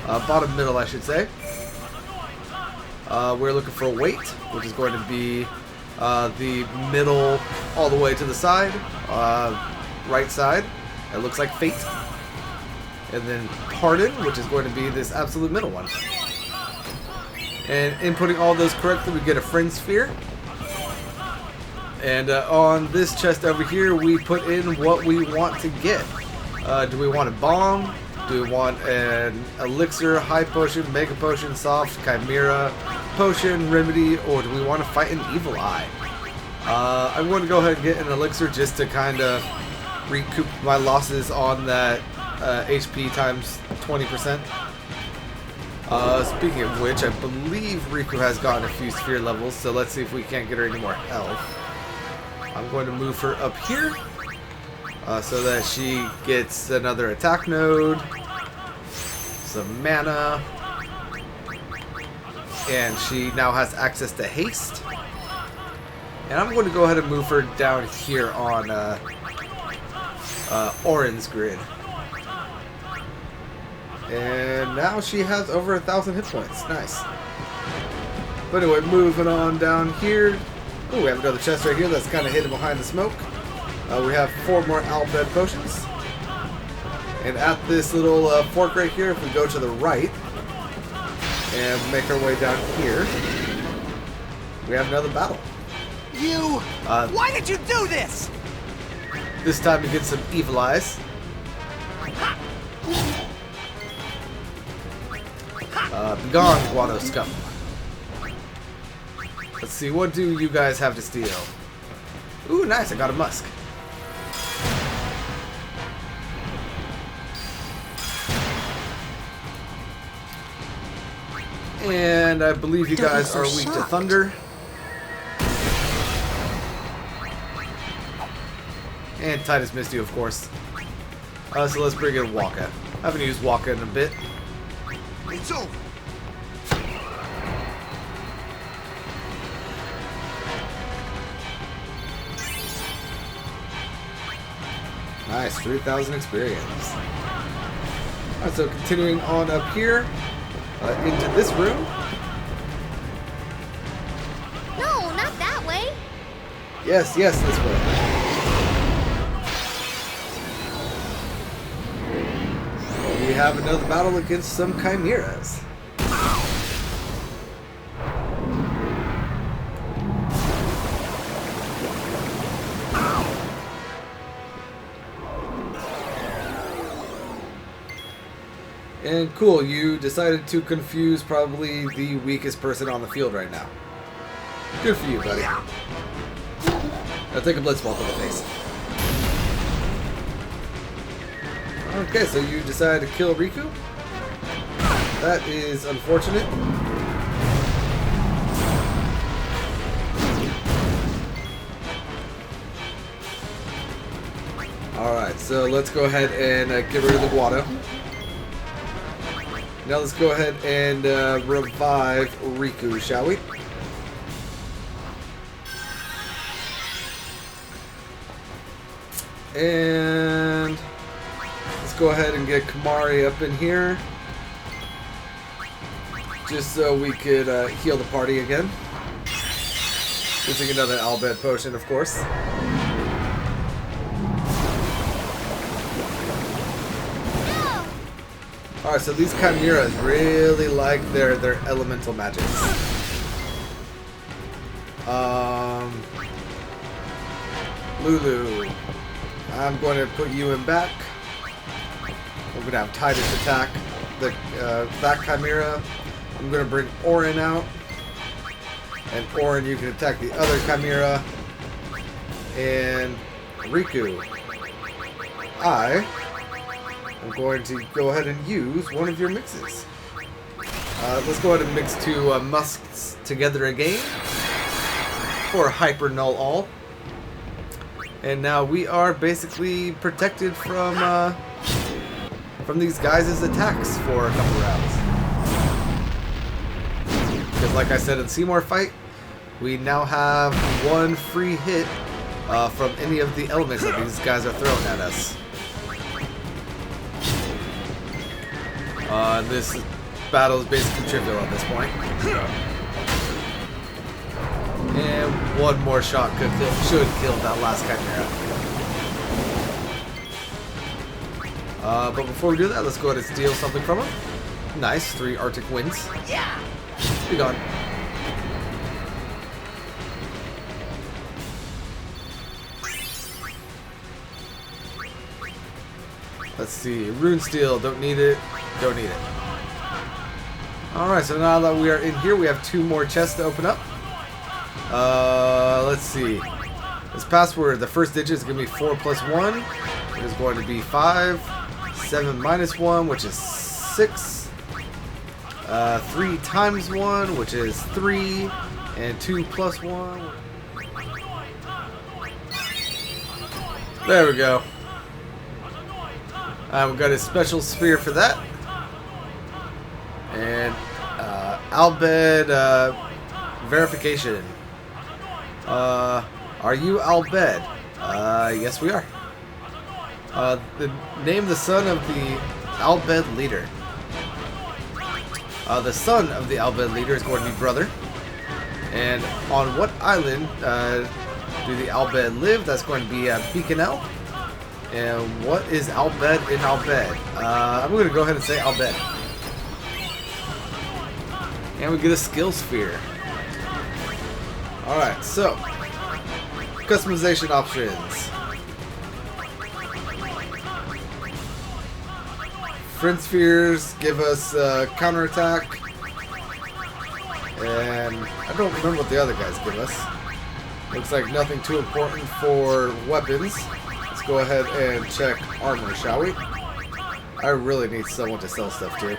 Bottom middle, I should say. We're looking for Weight, which is going to be the middle all the way to the side, right side. It looks like Fate. And then Pardon, which is going to be this absolute middle one. And inputting all those correctly, we get a Friend Sphere. And on this chest over here, we put in what we want to get. Do we want a bomb? Do we want an elixir, high potion, mega potion, soft, chimera, potion, remedy, or do we want to fight an evil eye? I'm going to go ahead and get an elixir just to kind of recoup my losses on that HP times 20%. Speaking of which, I believe Riku has gotten a few sphere levels, so let's see if we can't get her any more health. I'm going to move her up here. so that she gets another attack node, some mana, and she now has access to haste. And I'm going to go ahead and move her down here on Orin's grid. And now she has over 1,000 hit points. Nice. But anyway, moving on down here. Oh, we have another chest right here that's kind of hidden behind the smoke. We have 4 more Albed potions. And at this little fork right here, if we go to the right and make our way down here, we have another battle. You! Why did you do this? This time to get some evil eyes. Begone, Guano scum. Let's see, what do you guys have to steal? Ooh, nice, I got a musk. And I believe you guys are weak to thunder. And Titus missed you, of course. So let's bring in Waka. I haven't used Waka in a bit. It's over. Nice, 3,000 experience. Alright, so continuing on up here, into this room. No, not that way. Yes, yes, this way. We have another battle against some chimeras. And cool, you decided to confuse probably the weakest person on the field right now. Good for you, buddy. Now take a blitzball to the face. Okay, so you decided to kill Riku? That is unfortunate. Alright, so let's go ahead and get rid of the Guado. Now let's go ahead and revive Riku, shall we? And let's go ahead and get Kamari up in here. Just so we could heal the party again. Using another Albed potion, of course. Alright, so these chimeras really like their elemental magics. Lulu, I'm going to put you in back. We're going to have Titus attack the that chimera. I'm going to bring Orin out. And Orin, you can attack the other chimera. And Riku, I'm going to go ahead and use one of your mixes. Let's go ahead and mix 2 musks together again for Hyper Null All. And now we are basically protected from these guys' attacks for a couple rounds. Because like I said in the Seymour fight, we now have 1 free hit from any of the elements that these guys are throwing at us. This battle is basically trivial at this point. And 1 more shot should kill that last chimera. But before we do that, let's go ahead and steal something from him. Nice, 3 Arctic Winds. Yeah. Be gone. Let's see, Rune Steel, don't need it. Don't need it. Alright, so now that we are in here, we have 2 more chests to open up. Let's see. This password, the first digit is going to be 4 plus 1. It is going to be 5. 7 minus 1, which is 6. 3 times 1, which is 3. And 2 plus 1. There we go. We've got a special sphere for that. And Albed verification. Are you Albed? Yes we are. Name the son of the Albed leader. The son of the Albed leader is going to be brother. And on what island do the Albed live? That's going to be Bikanel. And what is Albed in Albed? I'm going to go ahead and say Albed. And we get a skill sphere. Alright, so customization options. Friend spheres give us counterattack. And I don't remember what the other guys give us. Looks like nothing too important for weapons. Let's go ahead and check armor, shall we? I really need someone to sell stuff to.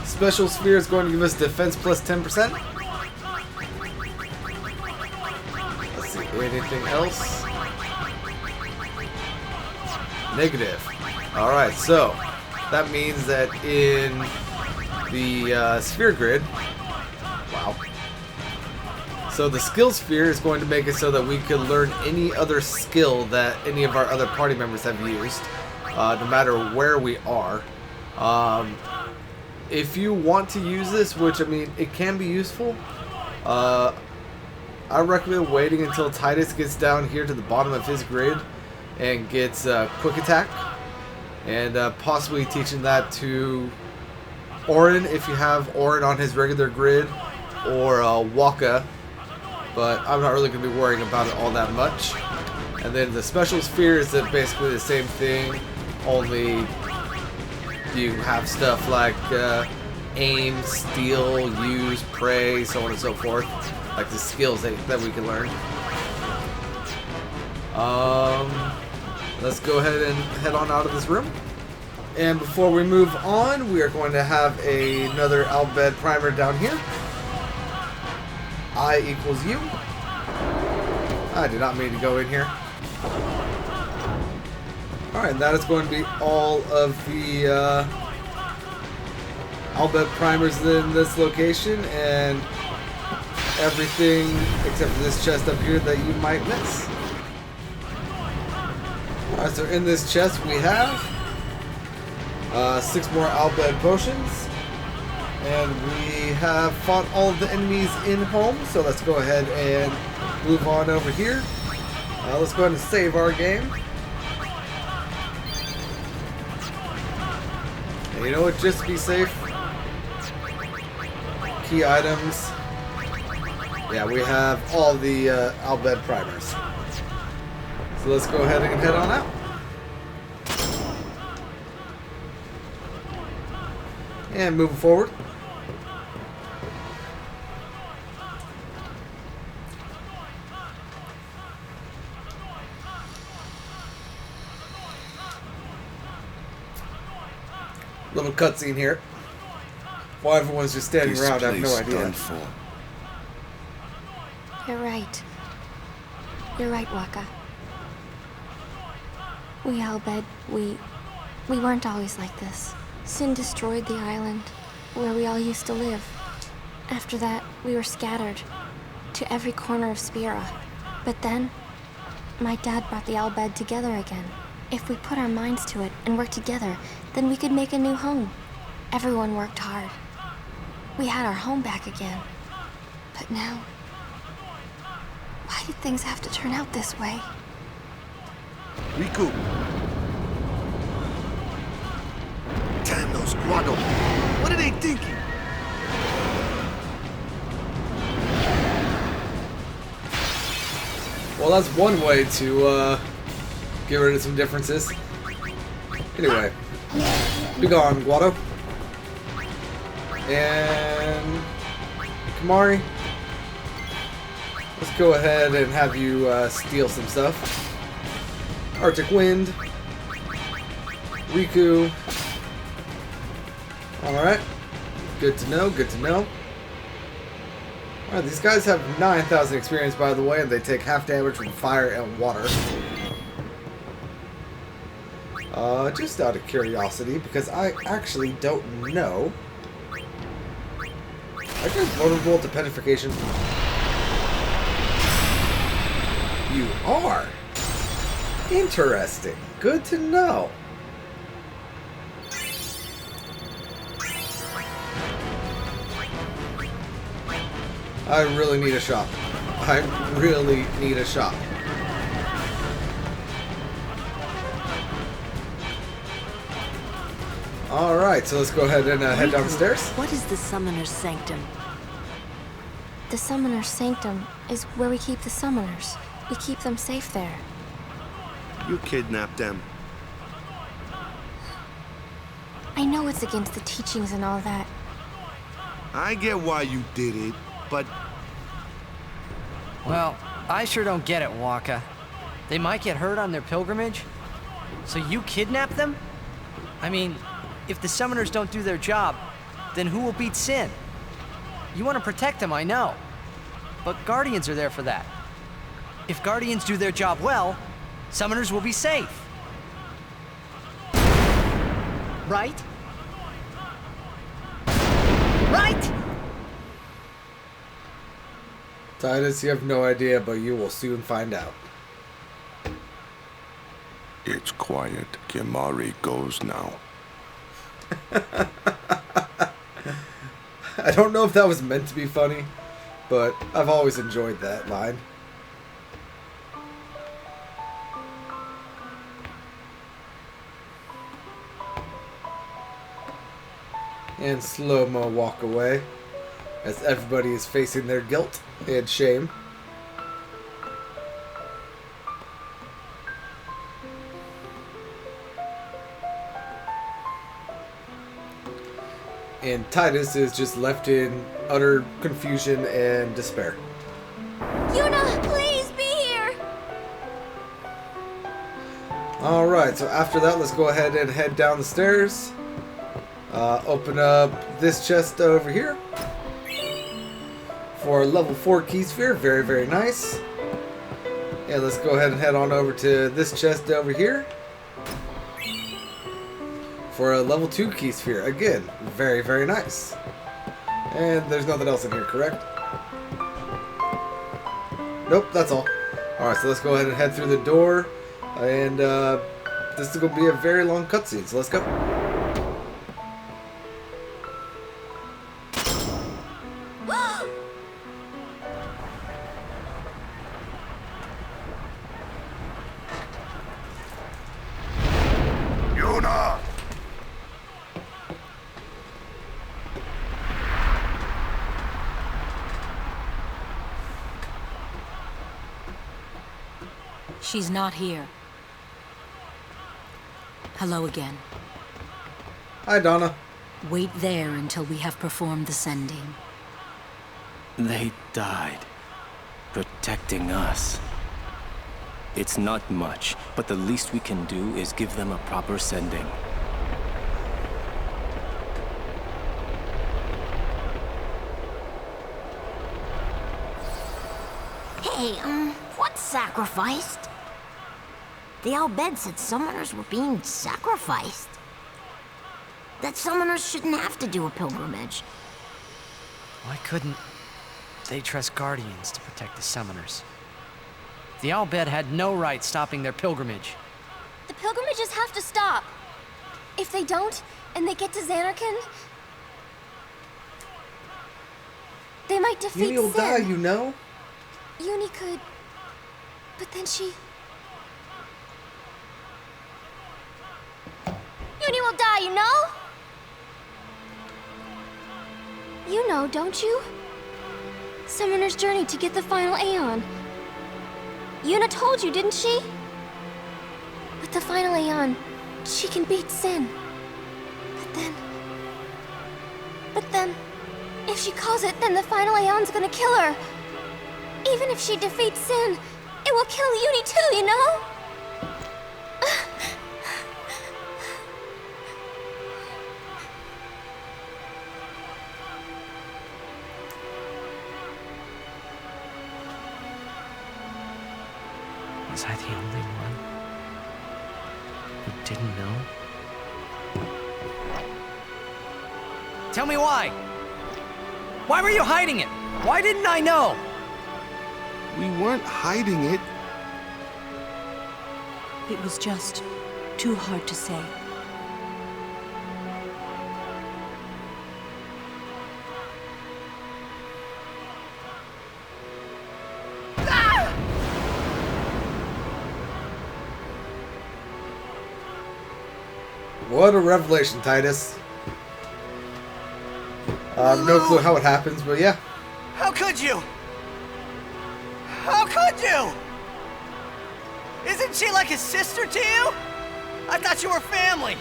Special sphere is going to give us defense plus 10%. Let's see, anything else? Negative. Alright, so that means that in the sphere grid, wow. So the skill sphere is going to make it so that we can learn any other skill that any of our other party members have used, no matter where we are. If you want to use this, which I mean, it can be useful, I recommend waiting until Titus gets down here to the bottom of his grid and gets quick attack, and possibly teaching that to Orin if you have Orin on his regular grid, or Waka, but I'm not really going to be worrying about it all that much. And then the special sphere is basically the same thing, only you have stuff like aim, steal, use, pray, so on and so forth, like the skills that we can learn. Let's go ahead and head on out of this room. And before we move on, we are going to have another Albed primer down here. I equals U. I did not mean to go in here. Alright, that is going to be all of the Albed primers in this location, and everything except for this chest up here that you might miss. Alright, so in this chest we have 6 more Albed potions, and we have fought all of the enemies in home, so let's go ahead and move on over here. Let's go ahead and save our game. And you know what, just to be safe, key items, yeah, we have all the Albed primers. So let's go ahead and head on out. And moving forward. Little cutscene here. While everyone's just standing around, I have no idea. You're right. You're right, Waka. We Albed, we weren't always like this. Sin destroyed the island where we all used to live. After that, we were scattered to every corner of Spira. But then, my dad brought the Albed together again. If we put our minds to it and work together, then we could make a new home. Everyone worked hard. We had our home back again. But now, why did things have to turn out this way? Riku. Damn those Guado. What are they thinking? Well, that's one way to get rid of some differences. Anyway, be gone, Guado. And Kamari, let's go ahead and have you steal some stuff. Arctic Wind, Riku. Alright, good to know, good to know. Alright, these guys have 9,000 experience, by the way, and they take half damage from fire and water. Just out of curiosity, because I actually don't know. Are you vulnerable to petrification? You are. Interesting. Good to know. I really need a shop. I really need a shop. Alright, so let's go ahead and head down the stairs. What is the Summoner's Sanctum? The Summoner's Sanctum is where we keep the summoners. We keep them safe there. You kidnapped them. I know it's against the teachings and all that. I get why you did it, but... Well, I sure don't get it, Waka. They might get hurt on their pilgrimage? So you kidnap them? I mean, if the summoners don't do their job, then who will beat Sin? You want to protect them, I know. But Guardians are there for that. If Guardians do their job well, summoners will be safe. Right? Right? Titus, you have no idea, but you will soon find out. It's quiet. Kimari goes now. I don't know if that was meant to be funny, but I've always enjoyed that line. And slow-mo walk away as everybody is facing their guilt and shame. And Titus is just left in utter confusion and despair. Yuna, please be here! Alright, so after that, let's go ahead and head down the stairs. Open up this chest over here for a level 4 key sphere. Very, very nice. And let's go ahead and head on over to this chest over here for a level 2 key sphere. Again, very, very nice. And there's nothing else in here, correct? Nope, that's all. Alright, so let's go ahead and head through the door. And this is going to be a very long cutscene, so let's go. Yuna! She's not here. Hello again. Hi, Donna. Wait there until we have performed the sending. They died, protecting us. It's not much, but the least we can do is give them a proper sending. Hey, what's sacrificed? The Al-Bed said summoners were being sacrificed. That summoners shouldn't have to do a pilgrimage. Why couldn't they trust Guardians to protect the summoners? The Al-Bed had no right stopping their pilgrimage. The pilgrimages have to stop. If they don't, and they get to Xanarkand, they might defeat Uni will Sin. die, you know? Uni could... But then she... Uni will die, you know? You know, don't you? Summoner's journey to get the final Aeon. Yuna told you, didn't she? With the final Aeon, she can beat Sin. But then... If she calls it, then the final Aeon's gonna kill her. Even if she defeats Sin, it will kill Uni too, you know? Was I the only one who didn't know? Tell me why. Why were you hiding it? Why didn't I know? We weren't hiding it. It was just too hard to say. What a revelation, Titus. No clue how it happens, but yeah. How could you? How could you? Isn't she like a sister to you? I thought you were family.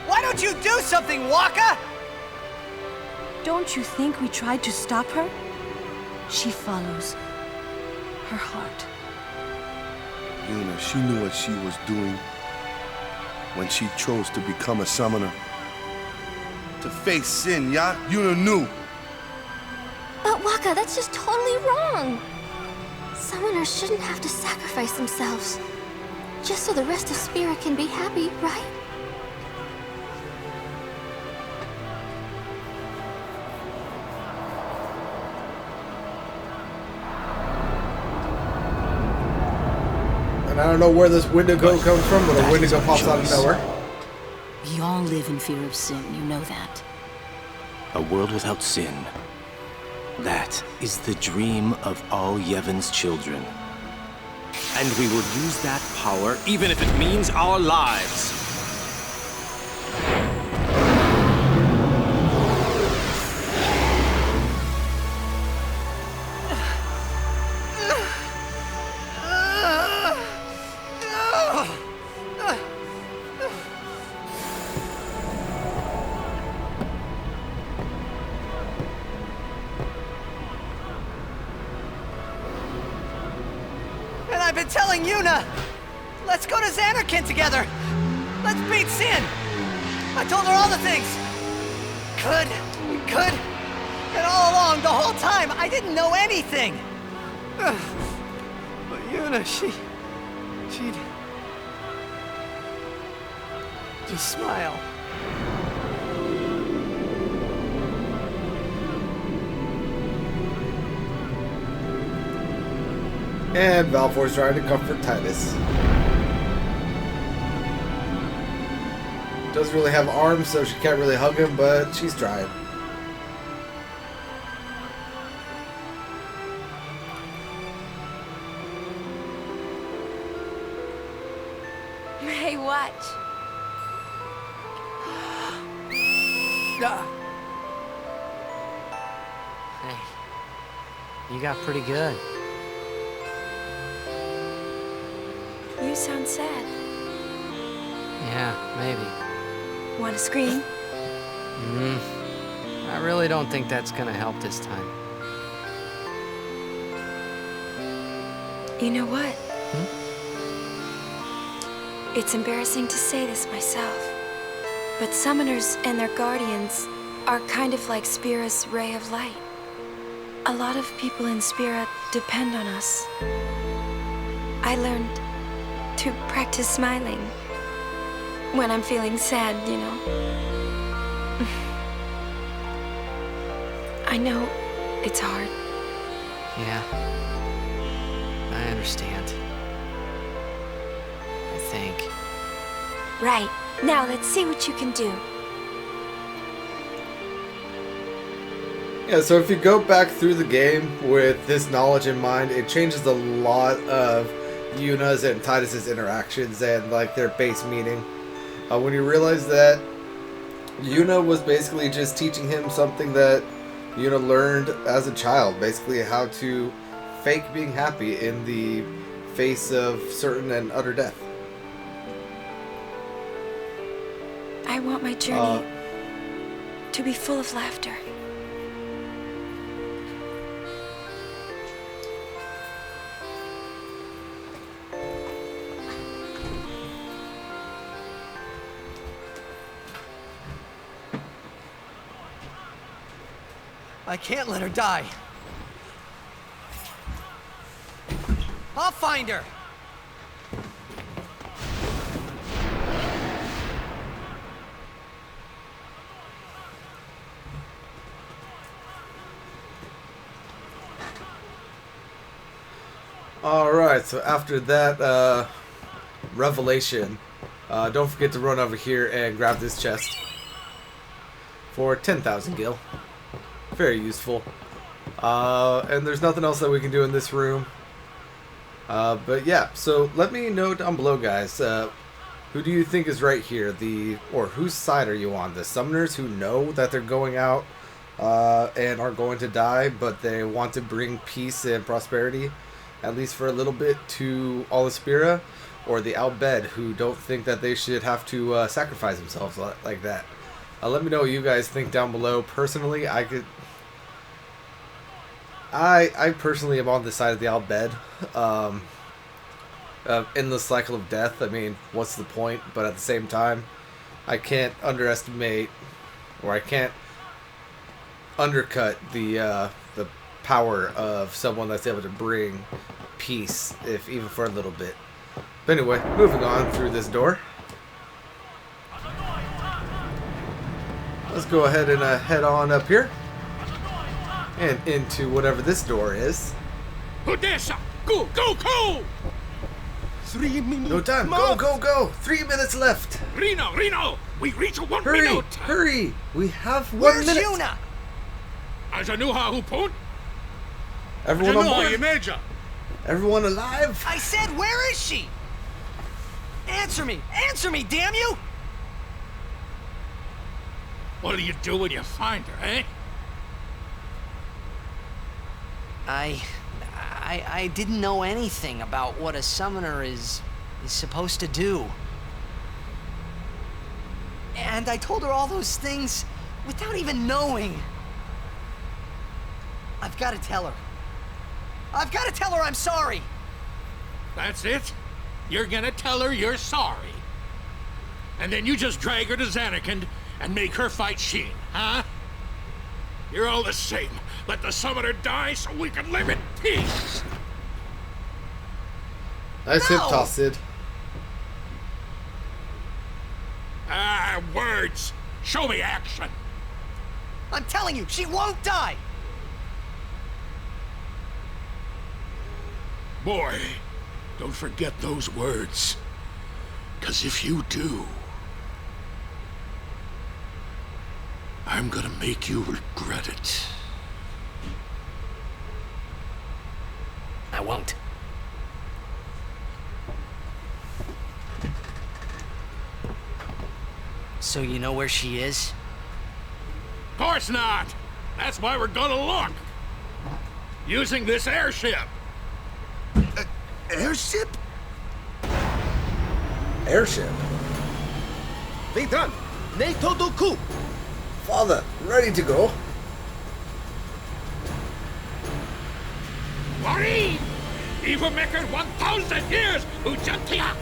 Why don't you do something, Waka? Don't you think we tried to stop her? She follows her heart. Yuna, she knew what she was doing when she chose to become a summoner. To face sin, yeah? Yuna knew. But Waka, that's just totally wrong. Summoners shouldn't have to sacrifice themselves just so the rest of Spirit can be happy, right? And I don't know where this Wendigo comes from, but a Wendigo pops out of nowhere. We all live in fear of sin, you know that. A world without sin. That is the dream of all Yevon's children. And we will use that power even if it means our lives. And I've been telling Yuna, let's go to Xanarkand together. Let's beat Sin. I told her all the things. We could. And all along, the whole time, I didn't know anything. But Yuna, she'd just smile. And Valvor's trying to comfort Titus. Doesn't really have arms, so she can't really hug him, but she's trying. Hey, watch. Hey, you got pretty good. You sound sad. Yeah, maybe. Want to scream? I really don't think that's gonna help this time. You know what? It's embarrassing to say this myself, but summoners and their guardians are kind of like Spira's ray of light. A lot of people in Spira depend on us. I learned to practice smiling when I'm feeling sad, you know. I know it's hard. Yeah, I understand. I think. Right. Now let's see what you can do. Yeah, so if you go back through the game with this knowledge in mind, it changes a lot of Yuna's and Titus's interactions and like their base meaning. When you realize that Yuna was basically just teaching him something that Yuna learned as a child, basically how to fake being happy in the face of certain and utter death. I want my journey to be full of laughter. I can't let her die. I'll find her. Alright, so after that revelation, don't forget to run over here and grab this chest for 10,000 gil. Very useful. And there's nothing else that we can do in this room. But yeah, so let me know down below, guys. Who do you think is right here? Or whose side are you on? The summoners who know that they're going out and are going to die, but they want to bring peace and prosperity, at least for a little bit, to all of Spira, or the Outbed who don't think that they should have to sacrifice themselves like that. Let me know what you guys think down below. Personally, I personally am on the side of the Outbed. In the cycle of death, I mean, what's the point? But at the same time, I can't underestimate, or I can't undercut the power of someone that's able to bring peace, if even for a little bit. But anyway, moving on through this door. Let's go ahead and head on up here and into whatever this door is. Odessa, go, go, go! 3 minutes. No time. Go, go, go. 3 minutes left. Reno, we reach 1 Hurry, minute. hurry. We have 1 Where's minute. Yuna? Ajanuha hupon? Everyone on board? Major. Everyone alive? I said, where is she? Answer me, damn you! What'll you do when you find her, eh? I didn't know anything about what a summoner is supposed to do. And I told her all those things without even knowing. I've got to tell her. I've got to tell her I'm sorry. That's it? You're gonna tell her you're sorry. And then you just drag her to Zanarkand and make her fight Sheen, huh? You're all the same. Let the summoner die so we can live in peace. Nice hip toss, Sid. Ah, words. Show me action. I'm telling you, she won't die. Boy, don't forget those words. 'Cause if you do, I'm gonna make you regret it. I won't. So you know where she is? Of course not. That's why we're gonna look. Using this airship. Airship? Airship? Vidran, NATO Doku. Father, ready to go. Marie! Even Maker 1,000 years, Ujantia!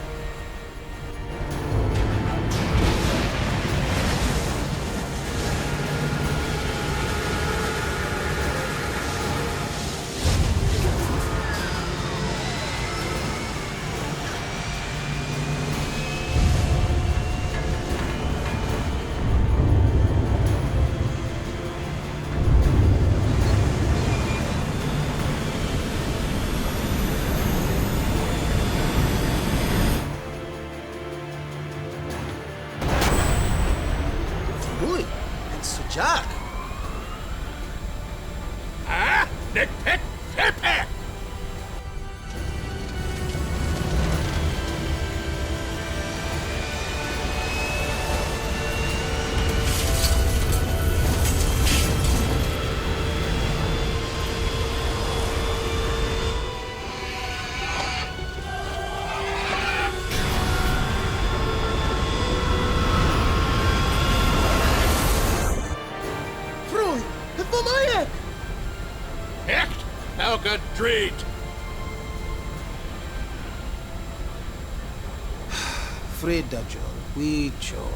Jack. Ah, Nick Pick, Pick. Echt, elke dreht. Fredajo, Wicho.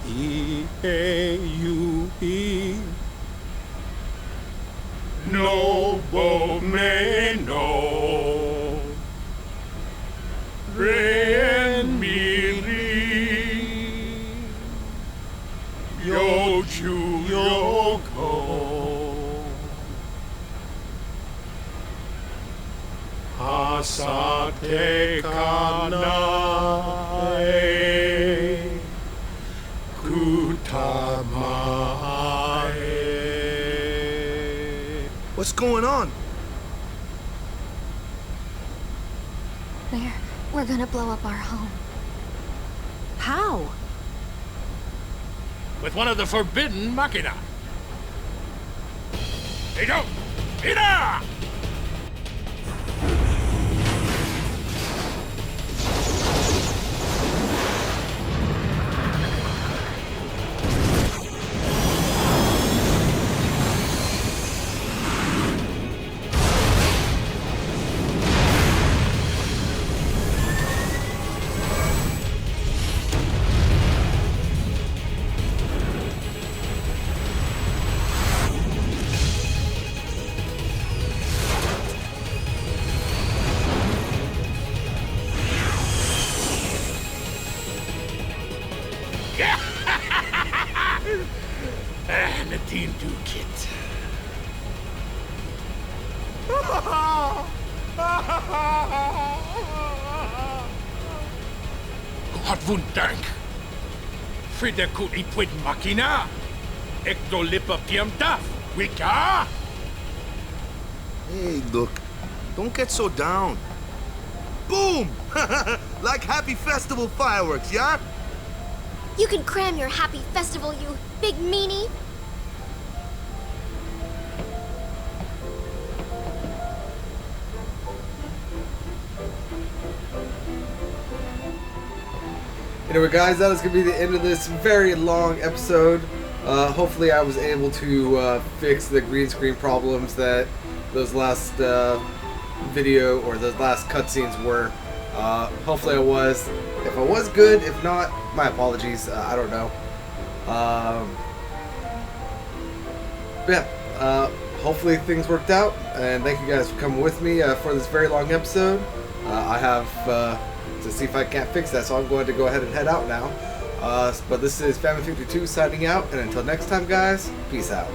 E-A-U-E. Nobo meno. Re mi ri. Yo chu yo ko. Asate kanae kutamae. What's going on? We're gonna blow up our home. How? With one of the forbidden machina. Hey, go! Ida! And the team do kit. Gott wund Dank. Frida kut ipwid machina. Ekto lipa piemta. Wika. Hey, look. Don't get so down. Boom! Like happy festival fireworks, yeah? You can cram your happy festival, you big meanie. Anyway, guys, that is going to be the end of this very long episode. Hopefully I was able to fix the green screen problems that those last video or those last cutscenes were. Hopefully I was. If I was, good. If not, my apologies. I don't know. But yeah, hopefully things worked out, and thank you guys for coming with me for this very long episode. I have to see if I can't fix that, so I'm going to go ahead and head out now. But this is Family 52 signing out, and until next time, guys, peace out.